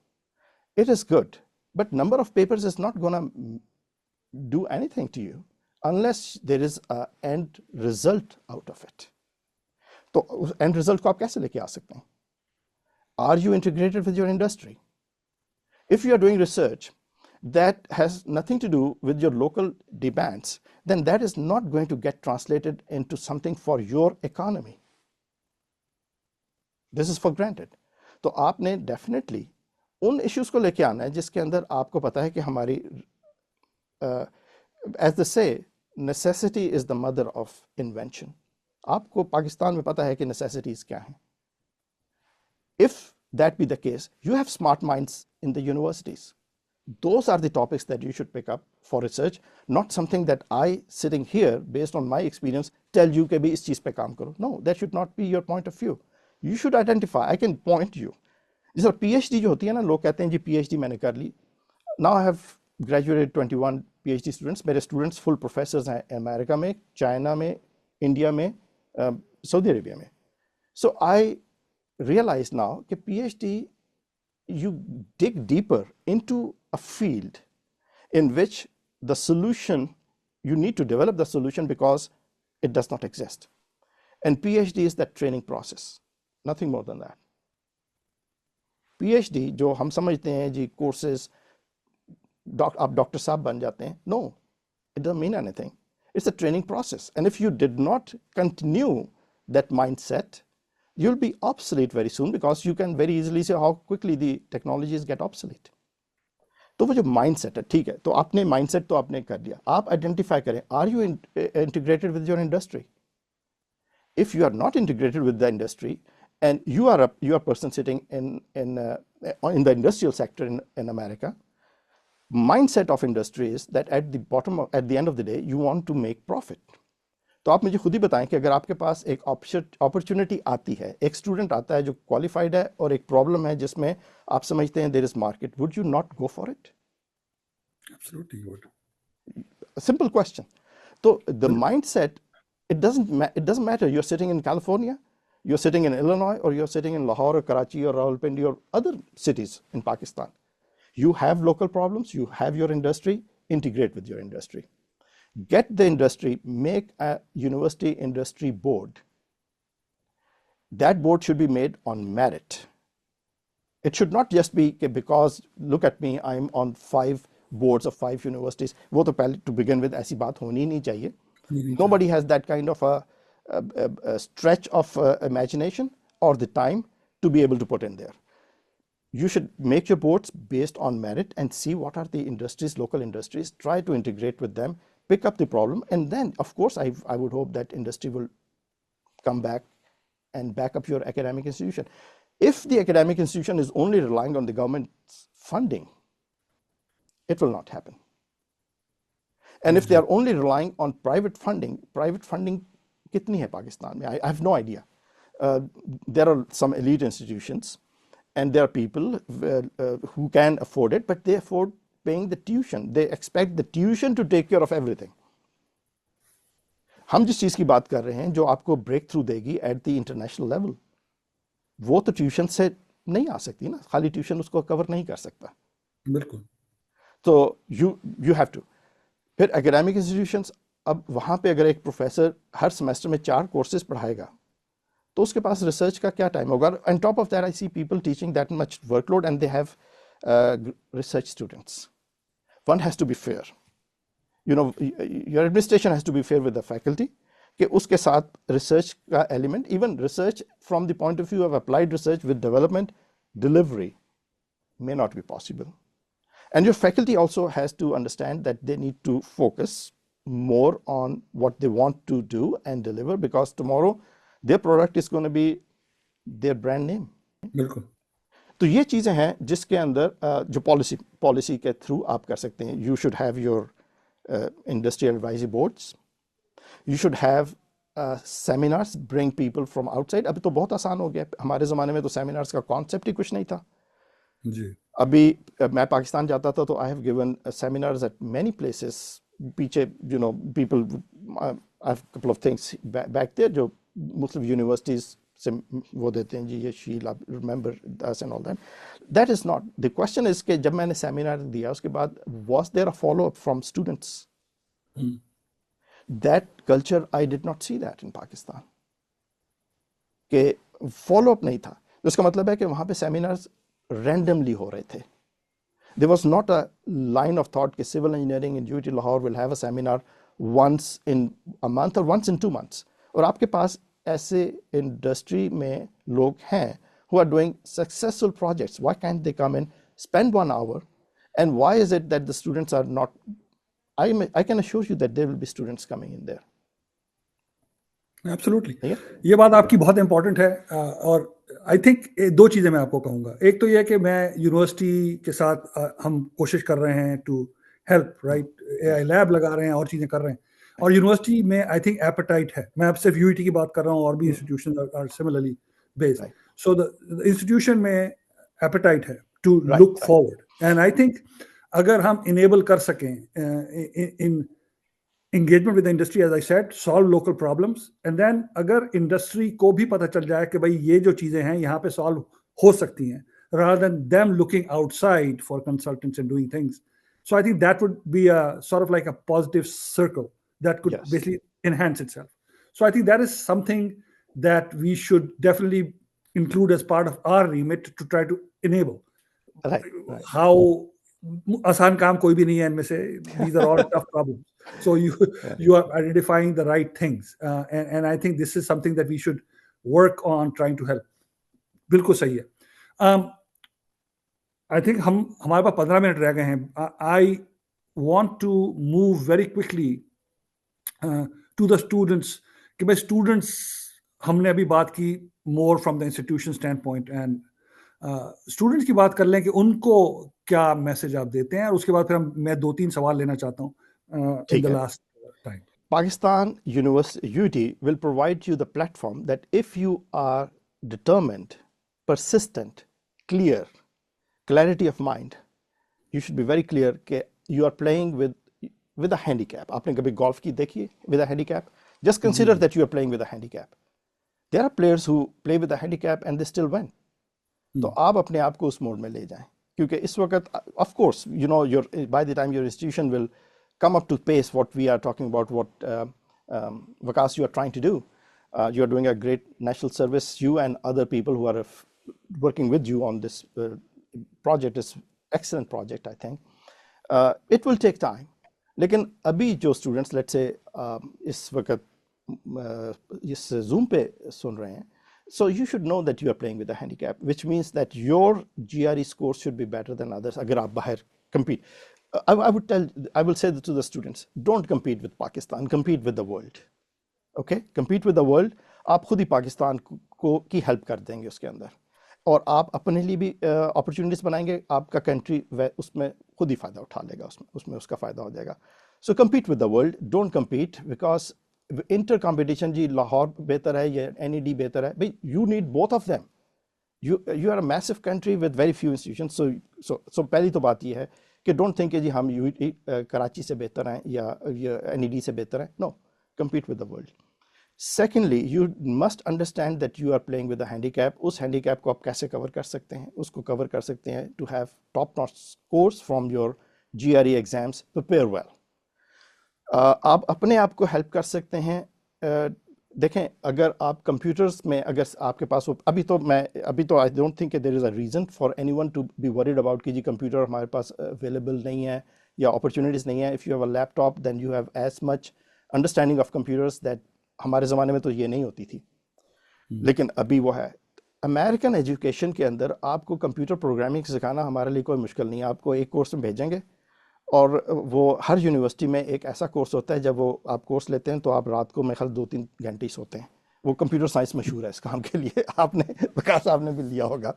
[SPEAKER 2] It is good, but number of papers is not gonna do anything to you unless there is a end result out of it. तो उस end result को आप कैसे लेके आ सकते हैं? Are you integrated with your industry? If you are doing research that has nothing to do with your local demands, then that is not going to get translated into something for your economy. This is for granted. तो आपने definitely उन issues को लेके आना है जिसके अंदर आपको पता है कि हमारी as they say, necessity is the mother of invention. आपको पाकिस्तान में पता है कि necessities क्या हैं. If that be the case, you have smart minds in the universities. Those are the topics that you should pick up for research, not something that I, sitting here, based on my experience, tell you कि भी इस चीज़ पे काम करो. No, that should not be your point of view. You should identify. I can point you. जिस तरह PhD जो होती है ना, लोग कहते हैं जी PhD मैंने कर ली. Now I have graduated 21 PhD students. मेरे students full professors हैं अमेरिका में, चाइना में, इंडिया में, सऊदी अरेबिया में. So I realize now that PhD, you dig deeper into a field in which the solution, you need to develop the solution because it does not exist. And PhD is that training process, nothing more than that. PhD जो हम समझते हैं जी courses, आप doctor साहब बन जाते हैं, no, it doesn't mean anything. It's a training process. And if you did not continue that mindset, you'll be obsolete very soon because you can very easily say how quickly the technologies get obsolete. तो वो जो mindset है, ठीक है, तो आपने mindset तो आपने कर लिया. आप identify करें, are you integrated with your industry? If you are not integrated with the industry, and you are a person sitting in the industrial sector in America, mindset of industry is that at the end of the day, you want to make profit. तो आप मुझे खुद ही बताएं कि अगर आपके पास एक opportunity आती है, एक स्टूडेंट आता है जो क्वालिफाइड है और एक प्रॉब्लम है जिसमें आप समझते हैं there is market, would you not go for it?
[SPEAKER 1] Absolutely would.
[SPEAKER 2] Simple question. So the mindset, it doesn't matter you're sitting in California, you're sitting in Illinois, or you're sitting in Lahore or Karachi or Rawalpindi or other cities in Pakistan. You have local problems, you have your industry, integrate with your industry. Get the industry, make a university industry board. That board should be made on merit. It should not just be because, look at me, I'm on 5 boards of 5 universities. वो तो पहले to begin with ऐसी बात होनी नहीं चाहिए. Nobody has that kind of a stretch of imagination or the time to be able to put in there. You should make your boards based on merit and see what are the industries, local industries, try to integrate with them, pick up the problem, and then, of course, I would hope that industry will come back and back up your academic institution. If the academic institution is only relying on the government's funding, it will not happen. And if they are only relying on private funding kitni hai Pakistan mein? I have no idea. There are some elite institutions, and there are people who can afford it, but they afford paying the tuition. They expect the tuition to take care of everything. हम जिस चीज़ की बात कर रहे हैं जो आपको break through देगी एट द इंटरनेशनल लेवल, वो तो ट्यूशन से नहीं आ सकती ना, खाली ट्यूशन उसको कवर नहीं कर सकता.
[SPEAKER 1] बिल्कुल.
[SPEAKER 2] तो यू हैव टू. फिर एकेडमिक इंस्टीट्यूशंस, अब वहाँ पे अगर एक प्रोफेसर हर सेमेस्टर में 4 कोर्सेज पढ़ाएगा तो उसके पास रिसर्च का क्या टाइम होगा? And top of that I see people teaching that much workload and they have research students. One has to be fair. You know, your administration has to be fair with the faculty कि उसके साथ research का element, even research from the point of view of applied research with development, delivery may not be possible. And your faculty also has to understand that they need to focus more on what they want to do and deliver, because tomorrow their product is going to be their brand name.
[SPEAKER 1] बिल्कुल.
[SPEAKER 2] तो ये चीज़ें हैं जिसके अंदर जो policy के through आप कर सकते हैं. You should have your industrial advisory boards, you should have seminars, bring people from outside. अभी तो बहुत आसान हो गया, हमारे ज़माने में तो सेमिनार्स का कॉन्सेप्ट ही कुछ नहीं था
[SPEAKER 1] जी.
[SPEAKER 2] अभी मैं पाकिस्तान जाता था तो I have given seminars at many places. पीछे you know people, I have couple of things back there जो मुख्तलिफ यूनिवर्सिटीज़ से वो देते हैं जी, ये शील आप remember this and all that. That is not the question. Is के जब मैंने सेमिनार दिया उसके बाद was there a follow up from students? That culture I did not see that in Pakistan, के फॉलो अप नहीं था. उसका मतलब है कि वहाँ पे सेमिनार्स रैंडमली हो रहे थे. There was not a line of thought कि civil engineering in UT Lahore will have a seminar once in a month or once in 2 months. और आपके पास ऐसे इंडस्ट्री में लोग हैं who are doing successful projects. Why can't they come and spend 1 hour? And why is it that the students are not I can assure you that there will be students coming in there.
[SPEAKER 1] Absolutely,
[SPEAKER 2] ठीक है?
[SPEAKER 1] ये बात आपकी बहुत important है। और I think दो चीज़ें मैं आपको कहूँगा। एक तो ये है कि मैं यूनिवर्सिटी के साथ हम कोशिश कर रहे हैं to help, right, AI lab लगा रहे हैं और चीज़ें कर रहे हैं, और यूनिवर्सिटी में आई थिंक एपेटाइट है। मैं अब सिर्फ यूईटी की बात कर रहा हूँ, और भी institution are similarly based.
[SPEAKER 2] Right,
[SPEAKER 1] so the institution में एपेटाइट है to
[SPEAKER 2] right,
[SPEAKER 1] look forward, and I think अगर हम इनेबल कर सकें in engagement with the industry, as I said, solve local problems, and then अगर इंडस्ट्री को भी पता चल जाए कि भाई ये जो चीजें हैं यहाँ पे सॉल्व हो सकती हैं, rather than them looking outside for consultants and doing things. So I think that would be a sort of like a positive circle that could
[SPEAKER 2] yes,
[SPEAKER 1] basically enhance itself. So I think that is something that we should definitely include as part of our remit to try to enable.
[SPEAKER 2] right, right.
[SPEAKER 1] How आसान काम कोई भी नहीं है इनमें से, these are all tough problems. So
[SPEAKER 2] Yeah.
[SPEAKER 1] you are identifying the right things, and I think this is something that we should work on trying to help. बिल्कुल सही है। आई थिंक हमारे पास 15 मिनट रह गए हैं। I want to move very quickly to the students, कि भाई students, हमने अभी बात की more from the institution standpoint, and students की बात कर लें कि उनको क्या मैसेज आप देते हैं, और उसके बाद फिर मैं 2-3 सवाल लेना चाहता हूँ इन
[SPEAKER 2] ठीक
[SPEAKER 1] द
[SPEAKER 2] है।
[SPEAKER 1] Last time.
[SPEAKER 2] Pakistan University will provide you the platform that if you are determined, persistent, clear, clarity of mind, you should be very clear that you are playing with a handicap. आपने कभी golf की देखी है with a handicap? Just consider that you are playing with a handicap. There are players who play with a handicap and they still win. तो आप अपने आप को उस मोड में ले जाएं, क्योंकि इस वक्त of course you know by the time your institution will come up to pace what we are talking about, what Vikas you are trying to do, you are doing a great national service, you and other people who are working with you on this project is excellent project I think. It will take time, लेकिन अभी जो students let's say इस वक्त इस Zoom पे सुन रहे हैं, so you should know that you are playing with a handicap, which means that your GRE score should be better than others. अगर आप बाहर compete, I will say to the students, don't compete with Pakistan, compete with the world. Okay, compete with the world. आप खुद ही पाकिस्तान को की help कर देंगे उसके अंदर, और आप अपने लिए भी अपॉर्चुनिटीज बनाएंगे, आपका कंट्री उसमें खुद ही फायदा उठा लेगा, उसमें उसका फायदा हो जाएगा। So compete with the world, don't compete because inter competition जी लाहौर बेहतर है या NED बेहतर है, भाई you need both of them. You are a massive country with very few institutions. So पहली तो बात ये है कि don't think कि जी हम कराची से बेहतर हैं या NED से बेहतर हैं. No, compete with the world. Secondly, you must understand that you are playing with a handicap. उस handicap को आप कैसे cover कर सकते हैं? उसको cover कर सकते हैं to have top-notch scores from your GRE exams. Prepare well. आप अपने आप को हेल्प कर सकते हैं। देखें, अगर आप कंप्यूटर्स में अगर आपके पास अभी तो I don't think there is a reason for anyone to be worried about कि जी कंप्यूटर हमारे पास अवेलेबल नहीं है या अपॉर्चुनिटीज़ नहीं है। If you have a laptop then you have as much understanding of computers that हमारे ज़माने में तो ये नहीं होती थी, लेकिन अभी वो है। अमेरिकन एजुकेशन के अंदर आपको कंप्यूटर प्रोग्रामिंग सिखाना हमारे लिए कोई मुश्किल नहीं है। आपको एक कोर्स में भेजेंगे और वो हर यूनिवर्सिटी में एक ऐसा कोर्स होता है, जब वो आप कोर्स लेते हैं तो आप रात को मेरे ख्याल 2-3 घंटे ही सोते हैं। वो कंप्यूटर साइंस मशहूर है इस काम के लिए, आपने विकास साहब ने भी लिया होगा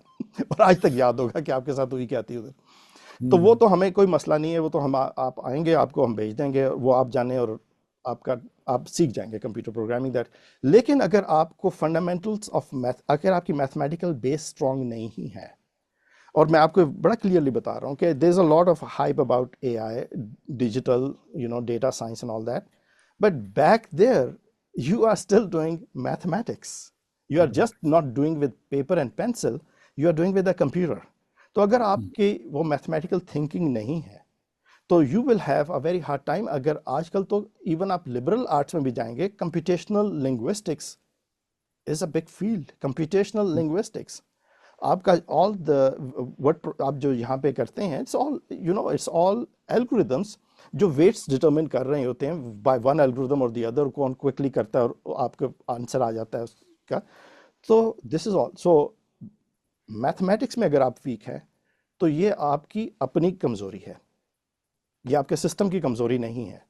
[SPEAKER 2] और आज तक याद होगा कि आपके साथ हुई क्या थी उधर। तो वो तो हमें कोई मसला नहीं है, वो तो हम आप आएंगे, आपको हम भेज देंगे, वो आप जाने और आप सीख जाएंगे कंप्यूटर प्रोग्रामिंग दैट। लेकिन अगर आपको फंडामेंटल्स ऑफ मैथ, अगर आपकी मैथमेटिकल बेस स्ट्रॉन्ग नहीं है, और मैं आपको बड़ा क्लियरली बता रहा हूँ कि there is a lot of hype about AI, digital, data science and all that, but back there you are still doing mathematics. You are just not doing with paper and pencil, you are doing with a computer. तो अगर आपकी वो mathematical thinking नहीं है तो you will have a very hard time. अगर आजकल तो इवन आप लिबरल आर्ट्स में भी जाएंगे, computational linguistics is a big field. Computational linguistics आपका ऑल द व्हाट आप जो यहाँ पे करते हैं, इट्स ऑल एल्गोरिदम्स जो वेट्स डिटरमिन कर रहे होते हैं बाय वन एल्गोरिदम और द अदर, कौन क्विकली करता है और आपको आंसर आ जाता है उसका। तो this is all. So mathematics में अगर आप वीक हैं तो ये आपकी अपनी कमजोरी है। ये आपके सिस्टम की कमज़ोरी नहीं है।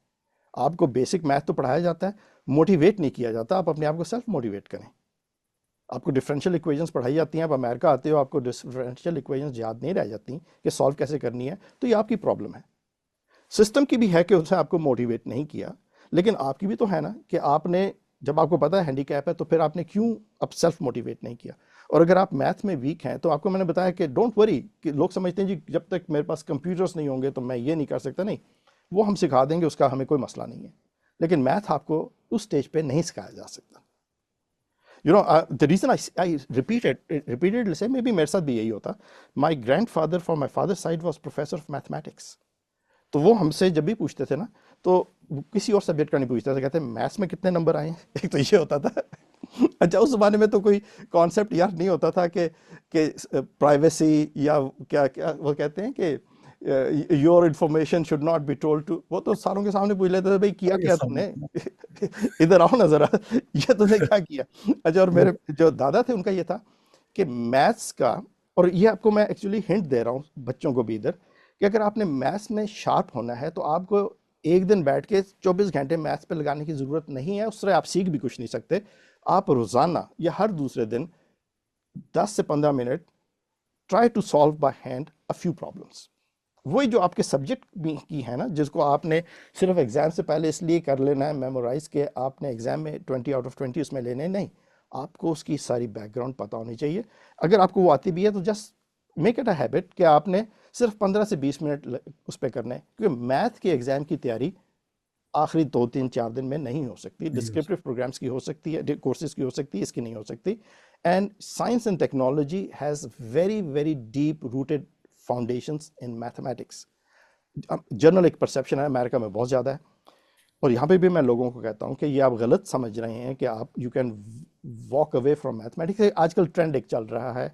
[SPEAKER 2] आपको बेसिक मैथ तो पढ़ाया जाता है, मोटिवेट नहीं किया जाता। आप अपने आप को सेल्फ मोटिवेट करें। आपको डिफरेंशियल इक्वेशंस पढ़ाई जाती हैं, आप अमेरिका आते हो, आपको डिफरेंशियल इक्वेशंस याद नहीं रह जाती कि सॉल्व कैसे करनी है, तो ये आपकी प्रॉब्लम है। सिस्टम की भी है कि उसने आपको मोटिवेट नहीं किया, लेकिन आपकी भी तो है ना कि आपने, जब आपको पता है हैंडीकैप है, तो फिर आपने क्यों अब सेल्फ मोटिवेट नहीं किया। और अगर आप मैथ में वीक हैं, तो आपको मैंने बताया कि डोंट वरी, कि लोग समझते हैं जी जब तक मेरे पास कंप्यूटर्स नहीं होंगे तो मैं ये नहीं कर सकता। नहीं, वो हम सिखा देंगे, उसका हमें कोई मसला नहीं है, लेकिन मैथ आपको उस स्टेज पे नहीं सिखाया जा सकता। द रीजन आई रिपीटेडली से, मे बी मेरे साथ भी यही होता। My grand father from my father side was professor of mathematics. तो वो हमसे जब भी पूछते थे ना, तो किसी और सब्जेक्ट का नहीं पूछते थे, कहते मैथ्स में कितने नंबर आए हैं। एक तो ये होता था। अच्छा, उस जमाने में तो कोई कॉन्सेप्ट यार नहीं होता था कि प्राइवेसी, या क्या क्या वो कहते हैं कि your information should not be told to, वो तो सारों के सामने पूछ लेते थे, भाई किया क्या तुमने। इधर आओ ना जरा, ये तुमने क्या किया। अच्छा, और मेरे जो दादा थे उनका ये था कि मैथ्स का, और ये आपको मैं एक्चुअली हिंट दे रहा हूँ बच्चों को भी इधर, कि अगर आपने मैथ्स में शार्प होना है तो आपको एक दिन बैठ के 24 घंटे मैथ्स पे लगाने की ज़रूरत नहीं है। उससे आप सीख भी कुछ नहीं सकते। आप रोज़ाना या हर दूसरे दिन 10 से 15 minute try to solve by hand a few problems. वही जो आपके सब्जेक्ट की है ना, जिसको आपने सिर्फ एग्जाम से पहले इसलिए कर लेना है मेमोराइज के आपने एग्जाम में 20 आउट ऑफ 20 उसमें लेने, नहीं, आपको उसकी सारी बैकग्राउंड पता होनी चाहिए। अगर आपको वो आती भी है तो just make it a habit कि आपने सिर्फ 15 से 20 मिनट उस पर करना है, क्योंकि मैथ के एग्जाम की तैयारी आखिरी 2 3 4 दिन में नहीं हो सकती। डिस्क्रिप्टिव प्रोग्राम्स की हो सकती है, कोर्सेज की हो सकती है, इसकी नहीं हो सकती। And science and technology has very very deep rooted foundations in mathematics. General एक परसेप्शन है अमेरिका में बहुत ज़्यादा है, और यहाँ पे भी मैं लोगों को कहता हूँ कि ये आप गलत समझ रहे हैं कि आप you can walk away from mathematics. आजकल ट्रेंड एक चल रहा है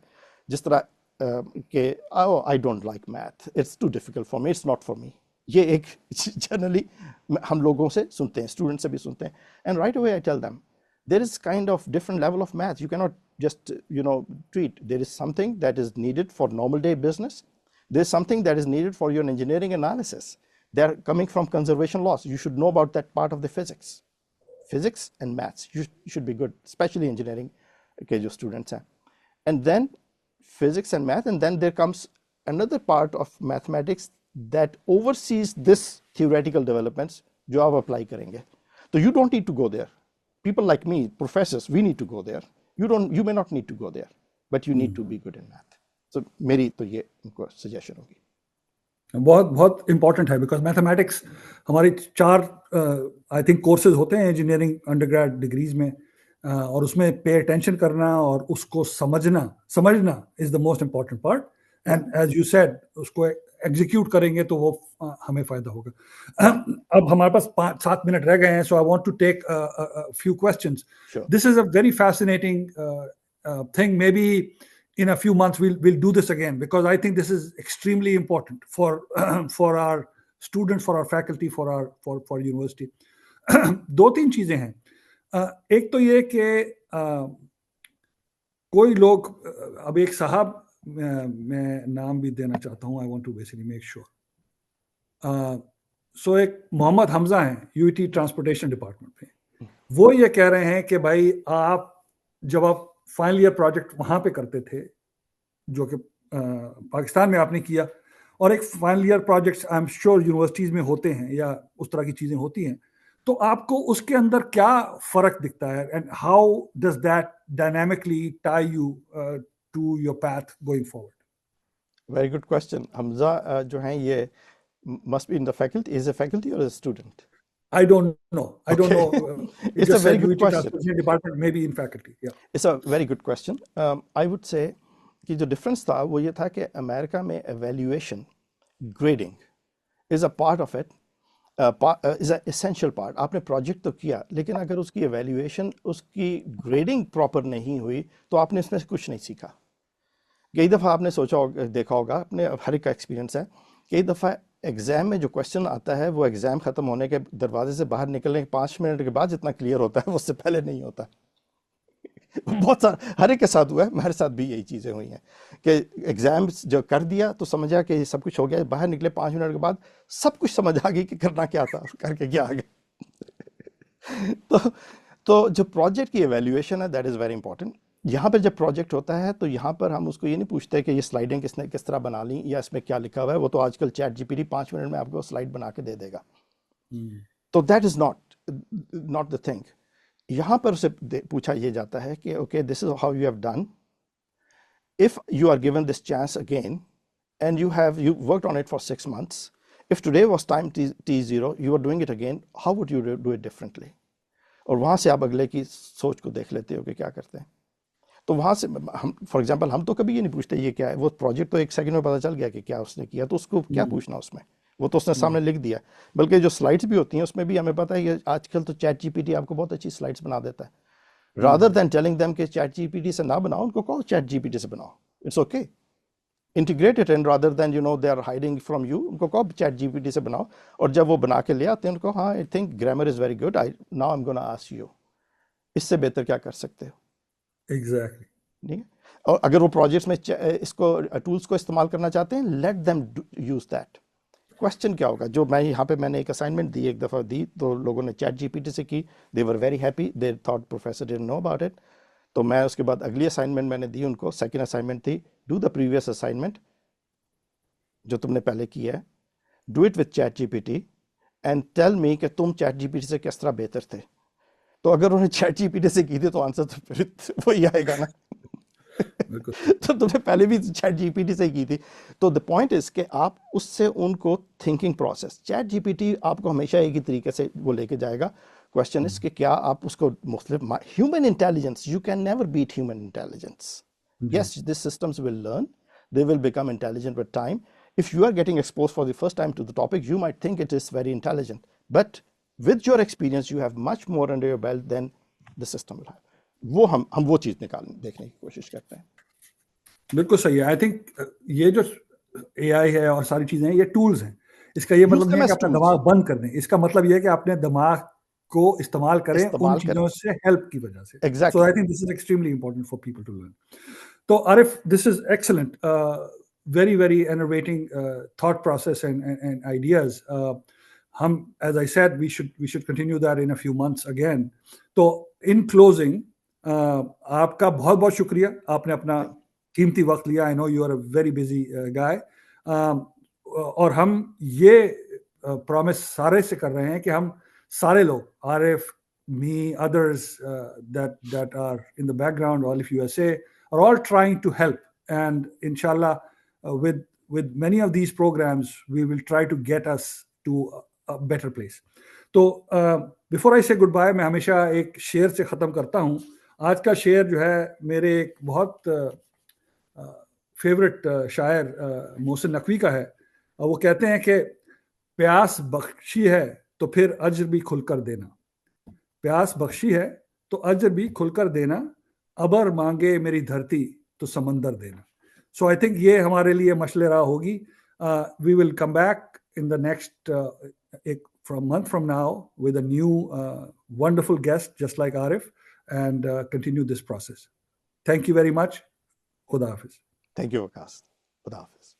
[SPEAKER 2] जिस तरह कि I don't like math, it's too difficult for me, it's not for me. ये एक जनरली हम लोगों से सुनते हैं, स्टूडेंट से भी सुनते हैं। And right away I tell them there is kind of different level of math. You cannot just treat. There is something that is needed for normal day business. There's something that is needed for your engineering analysis. They're coming from conservation laws. You should know about that part of the physics and maths. You should be good, especially engineering के जो students हैं. And then physics and math, and then there comes another part of mathematics that oversees this theoretical developments जो आप apply करेंगे. So you don't need to go there. People like me, professors, we need to go there. You may not need to go there, but you need to be good in math. So मेरी तो ये उनको suggestion होगी।
[SPEAKER 1] बहुत बहुत important है, because mathematics हमारी 4 I think courses होते हैं इंजीनियरिंग अंडरग्रेड डिग्रीज में, और उसमें पे अटेंशन करना और उसको समझना is the most important part. And as you said, उसको एग्जीक्यूट करेंगे तो वो हमें फायदा होगा। अब हमारे पास 5-7 मिनट रह गए हैं, so I want to take few questions. This is a very fascinating thing. Maybe in a few months we'll do this again, because I think this is extremely important for for our students, for our faculty, for university. 2-3 चीजें हैं। एक तो ये कि कोई लोग, अब एक साहब, मैं नाम भी देना चाहता हूँ, I want to basically make sure. So एक मोहम्मद हमजा हैं यूटी ट्रांसपोर्टेशन डिपार्टमेंट में। वो ये कह रहे हैं कि भाई जब आप फाइनल ईयर प्रोजेक्ट वहां पे करते थे, जो कि पाकिस्तान में आपने किया, और एक final year projects I am sure universities में होते हैं या उस तरह की चीजें होती हैं, तो आपको उसके अंदर क्या फर्क दिखता है, and how does that dynamically tie you to your path going forward?
[SPEAKER 2] Very good question. Hamza जो हैं ये must be in the faculty, is a faculty or a student?
[SPEAKER 1] I don't know. I don't know.
[SPEAKER 2] It's a very good question.
[SPEAKER 1] Department, maybe in faculty. Yeah.
[SPEAKER 2] It's a very good question. I would say कि जो difference था वो ये था कि America में evaluation, grading is a part of it, is a essential part. आपने project तो किया, लेकिन अगर उसकी एवेल्यूएशन, उसकी ग्रेडिंग प्रॉपर नहीं हुई तो आपने इसमें से कुछ नहीं सीखा। कई दफ़ा आपने देखा होगा, अपने हर एक का एक्सपीरियंस है, कई दफ़ा एग्ज़ाम में जो क्वेश्चन आता है वो एग्ज़ाम ख़त्म होने के दरवाजे से बाहर निकलने के 5 मिनट के बाद जितना क्लियर होता है वो उससे पहले नहीं होता। बहुत सारा हर एक के साथ हुआ है, मेरे साथ भी यही चीज़ें हुई हैं कि एग्जाम्स जो कर दिया तो समझा कि सब कुछ हो गया, बाहर निकले 5 मिनट के बाद सब कुछ समझ आ गई कि करना क्या था, करके क्या आ गया। तो जो प्रोजेक्ट की एवेल्यूएशन है दैट इज़ वेरी इंपॉर्टेंट। यहाँ पर जब प्रोजेक्ट होता है तो यहाँ पर हम उसको ये नहीं पूछते कि ये स्लाइडें किसने किस तरह बना ली या इसमें क्या लिखा हुआ है, वो तो आजकल चैट जीपीटी 5 मिनट में आपको स्लाइड बना के दे देगा। तो that is not the thing. यहाँ पर उसे पूछा ये जाता है कि okay this is how you have done, if you are given this chance again and you worked on it for 6 months, if today was time T0, you are doing it again, how would you do it differently? और वहाँ से आप अगले की सोच को देख लेते हो कि क्या करते हैं। तो वहाँ से हम फॉर एग्जांपल हम तो कभी ये नहीं पूछते ये क्या है, वो प्रोजेक्ट तो 1 सेकंड में पता चल गया कि क्या उसने किया, तो उसको क्या पूछना उसमें, वो तो उसने सामने लिख दिया। बल्कि जो स्लाइड्स भी होती हैं उसमें भी हमें पता है कि आजकल तो चैट जीपीटी आपको बहुत अच्छी स्लाइड्स बना देता है। रादर देन टेलिंग देम कि चैट जीपीटी से ना बनाओ, उनको कहो चैट जीपीटी से बनाओ, it's okay, integrate it, and rather than you know they are hiding from you, उनको कहो चैट जीपीटी से बनाओ। और जब वो बना के ले आते हैं उनको, हाँ I think grammar is very good, I now I am gonna ask you, इससे बेहतर क्या कर सकते हो।
[SPEAKER 1] एग्जैक्टली।
[SPEAKER 2] ठीक है। और अगर वो प्रोजेक्ट्स में इसको टूल्स को इस्तेमाल करना चाहते हैं, let them use that. Question क्या होगा, जो मैं यहाँ पे मैंने एक असाइनमेंट दी, एक दफ़ा दी तो लोगों ने चैट जीपीटी से की, they were very happy, they thought professor didn't know about it. तो मैं उसके बाद अगली असाइनमेंट मैंने दी उनको, सेकंड असाइनमेंट थी, डू द प्रीवियस असाइनमेंट जो तुमने पहले किया है, do it with ChatGPT and tell me कि तुम चैट जीपीटी से किस तरह बेहतर थे। तो अगर उन्होंने चैट जीपीटी से की थी तो आंसर तो फिर वही आएगा ना। तो तुमने पहले भी चैट जीपीटी से की थी। तो द पॉइंट इज कि आप उससे उनको थिंकिंग प्रोसेस, चैट जीपीटी आपको हमेशा एक ही तरीके से वो लेके जाएगा। क्वेश्चन इज कि क्या आप उसको मुख्तलिफ, human intelligence, you can never beat human intelligence. yes, these systems will learn, they will become intelligent with time. If you are getting exposed for the first time to the topic, you might think it is very intelligent, but with your experience you have much more under your belt than the system will have. वो हम वो चीज देखने की कोशिश करते हैं।
[SPEAKER 1] बिल्कुल सही है। आई थिंक ये जो एआई है और सारी चीजें हैं, ये टूल्स हैं। इसका ये मतलब नहीं है कि अपना दिमाग बंद कर दें, इसका मतलब ये है कि अपने दिमाग को इस्तेमाल करें उन चीजों से हेल्प की वजह से।
[SPEAKER 2] Exactly.
[SPEAKER 1] So I think this is extremely important for people to learn. तो Arif, this is excellent, very very enervating thought process and ideas. हम, as I said, we should continue that in a few months again. तो in closing, आपका बहुत बहुत शुक्रिया, आपने अपना कीमती वक्त लिया। I know you are a very busy guy. और हम ये प्रॉमिस सारे से कर रहे हैं कि हम सारे लोग, Arif, me, others that are in the background, all of USA, are all trying to help. And inshallah, with many of these programs, we will try to get us to a better place. तो before I से good bye, मैं हमेशा एक शेर से ख़त्म करता हूँ। आज का शेर जो है मेरे एक बहुत फेवरेट शायर मोहसिन नकवी का है। वो कहते हैं कि प्यास बख्शी है तो फिर अज्र भी खुलकर देना, प्यास बख्शी है तो अज्र भी खुलकर देना, अबर मांगे मेरी धरती तो समंदर देना। सो आई थिंक ये हमारे लिए मशले राह होगी। We will come back in the next month from now with a new wonderful guest just like Arif, and continue this process. Thank you very much. Khuda Hafiz.
[SPEAKER 2] Thank you, Waqas. Khuda Hafiz.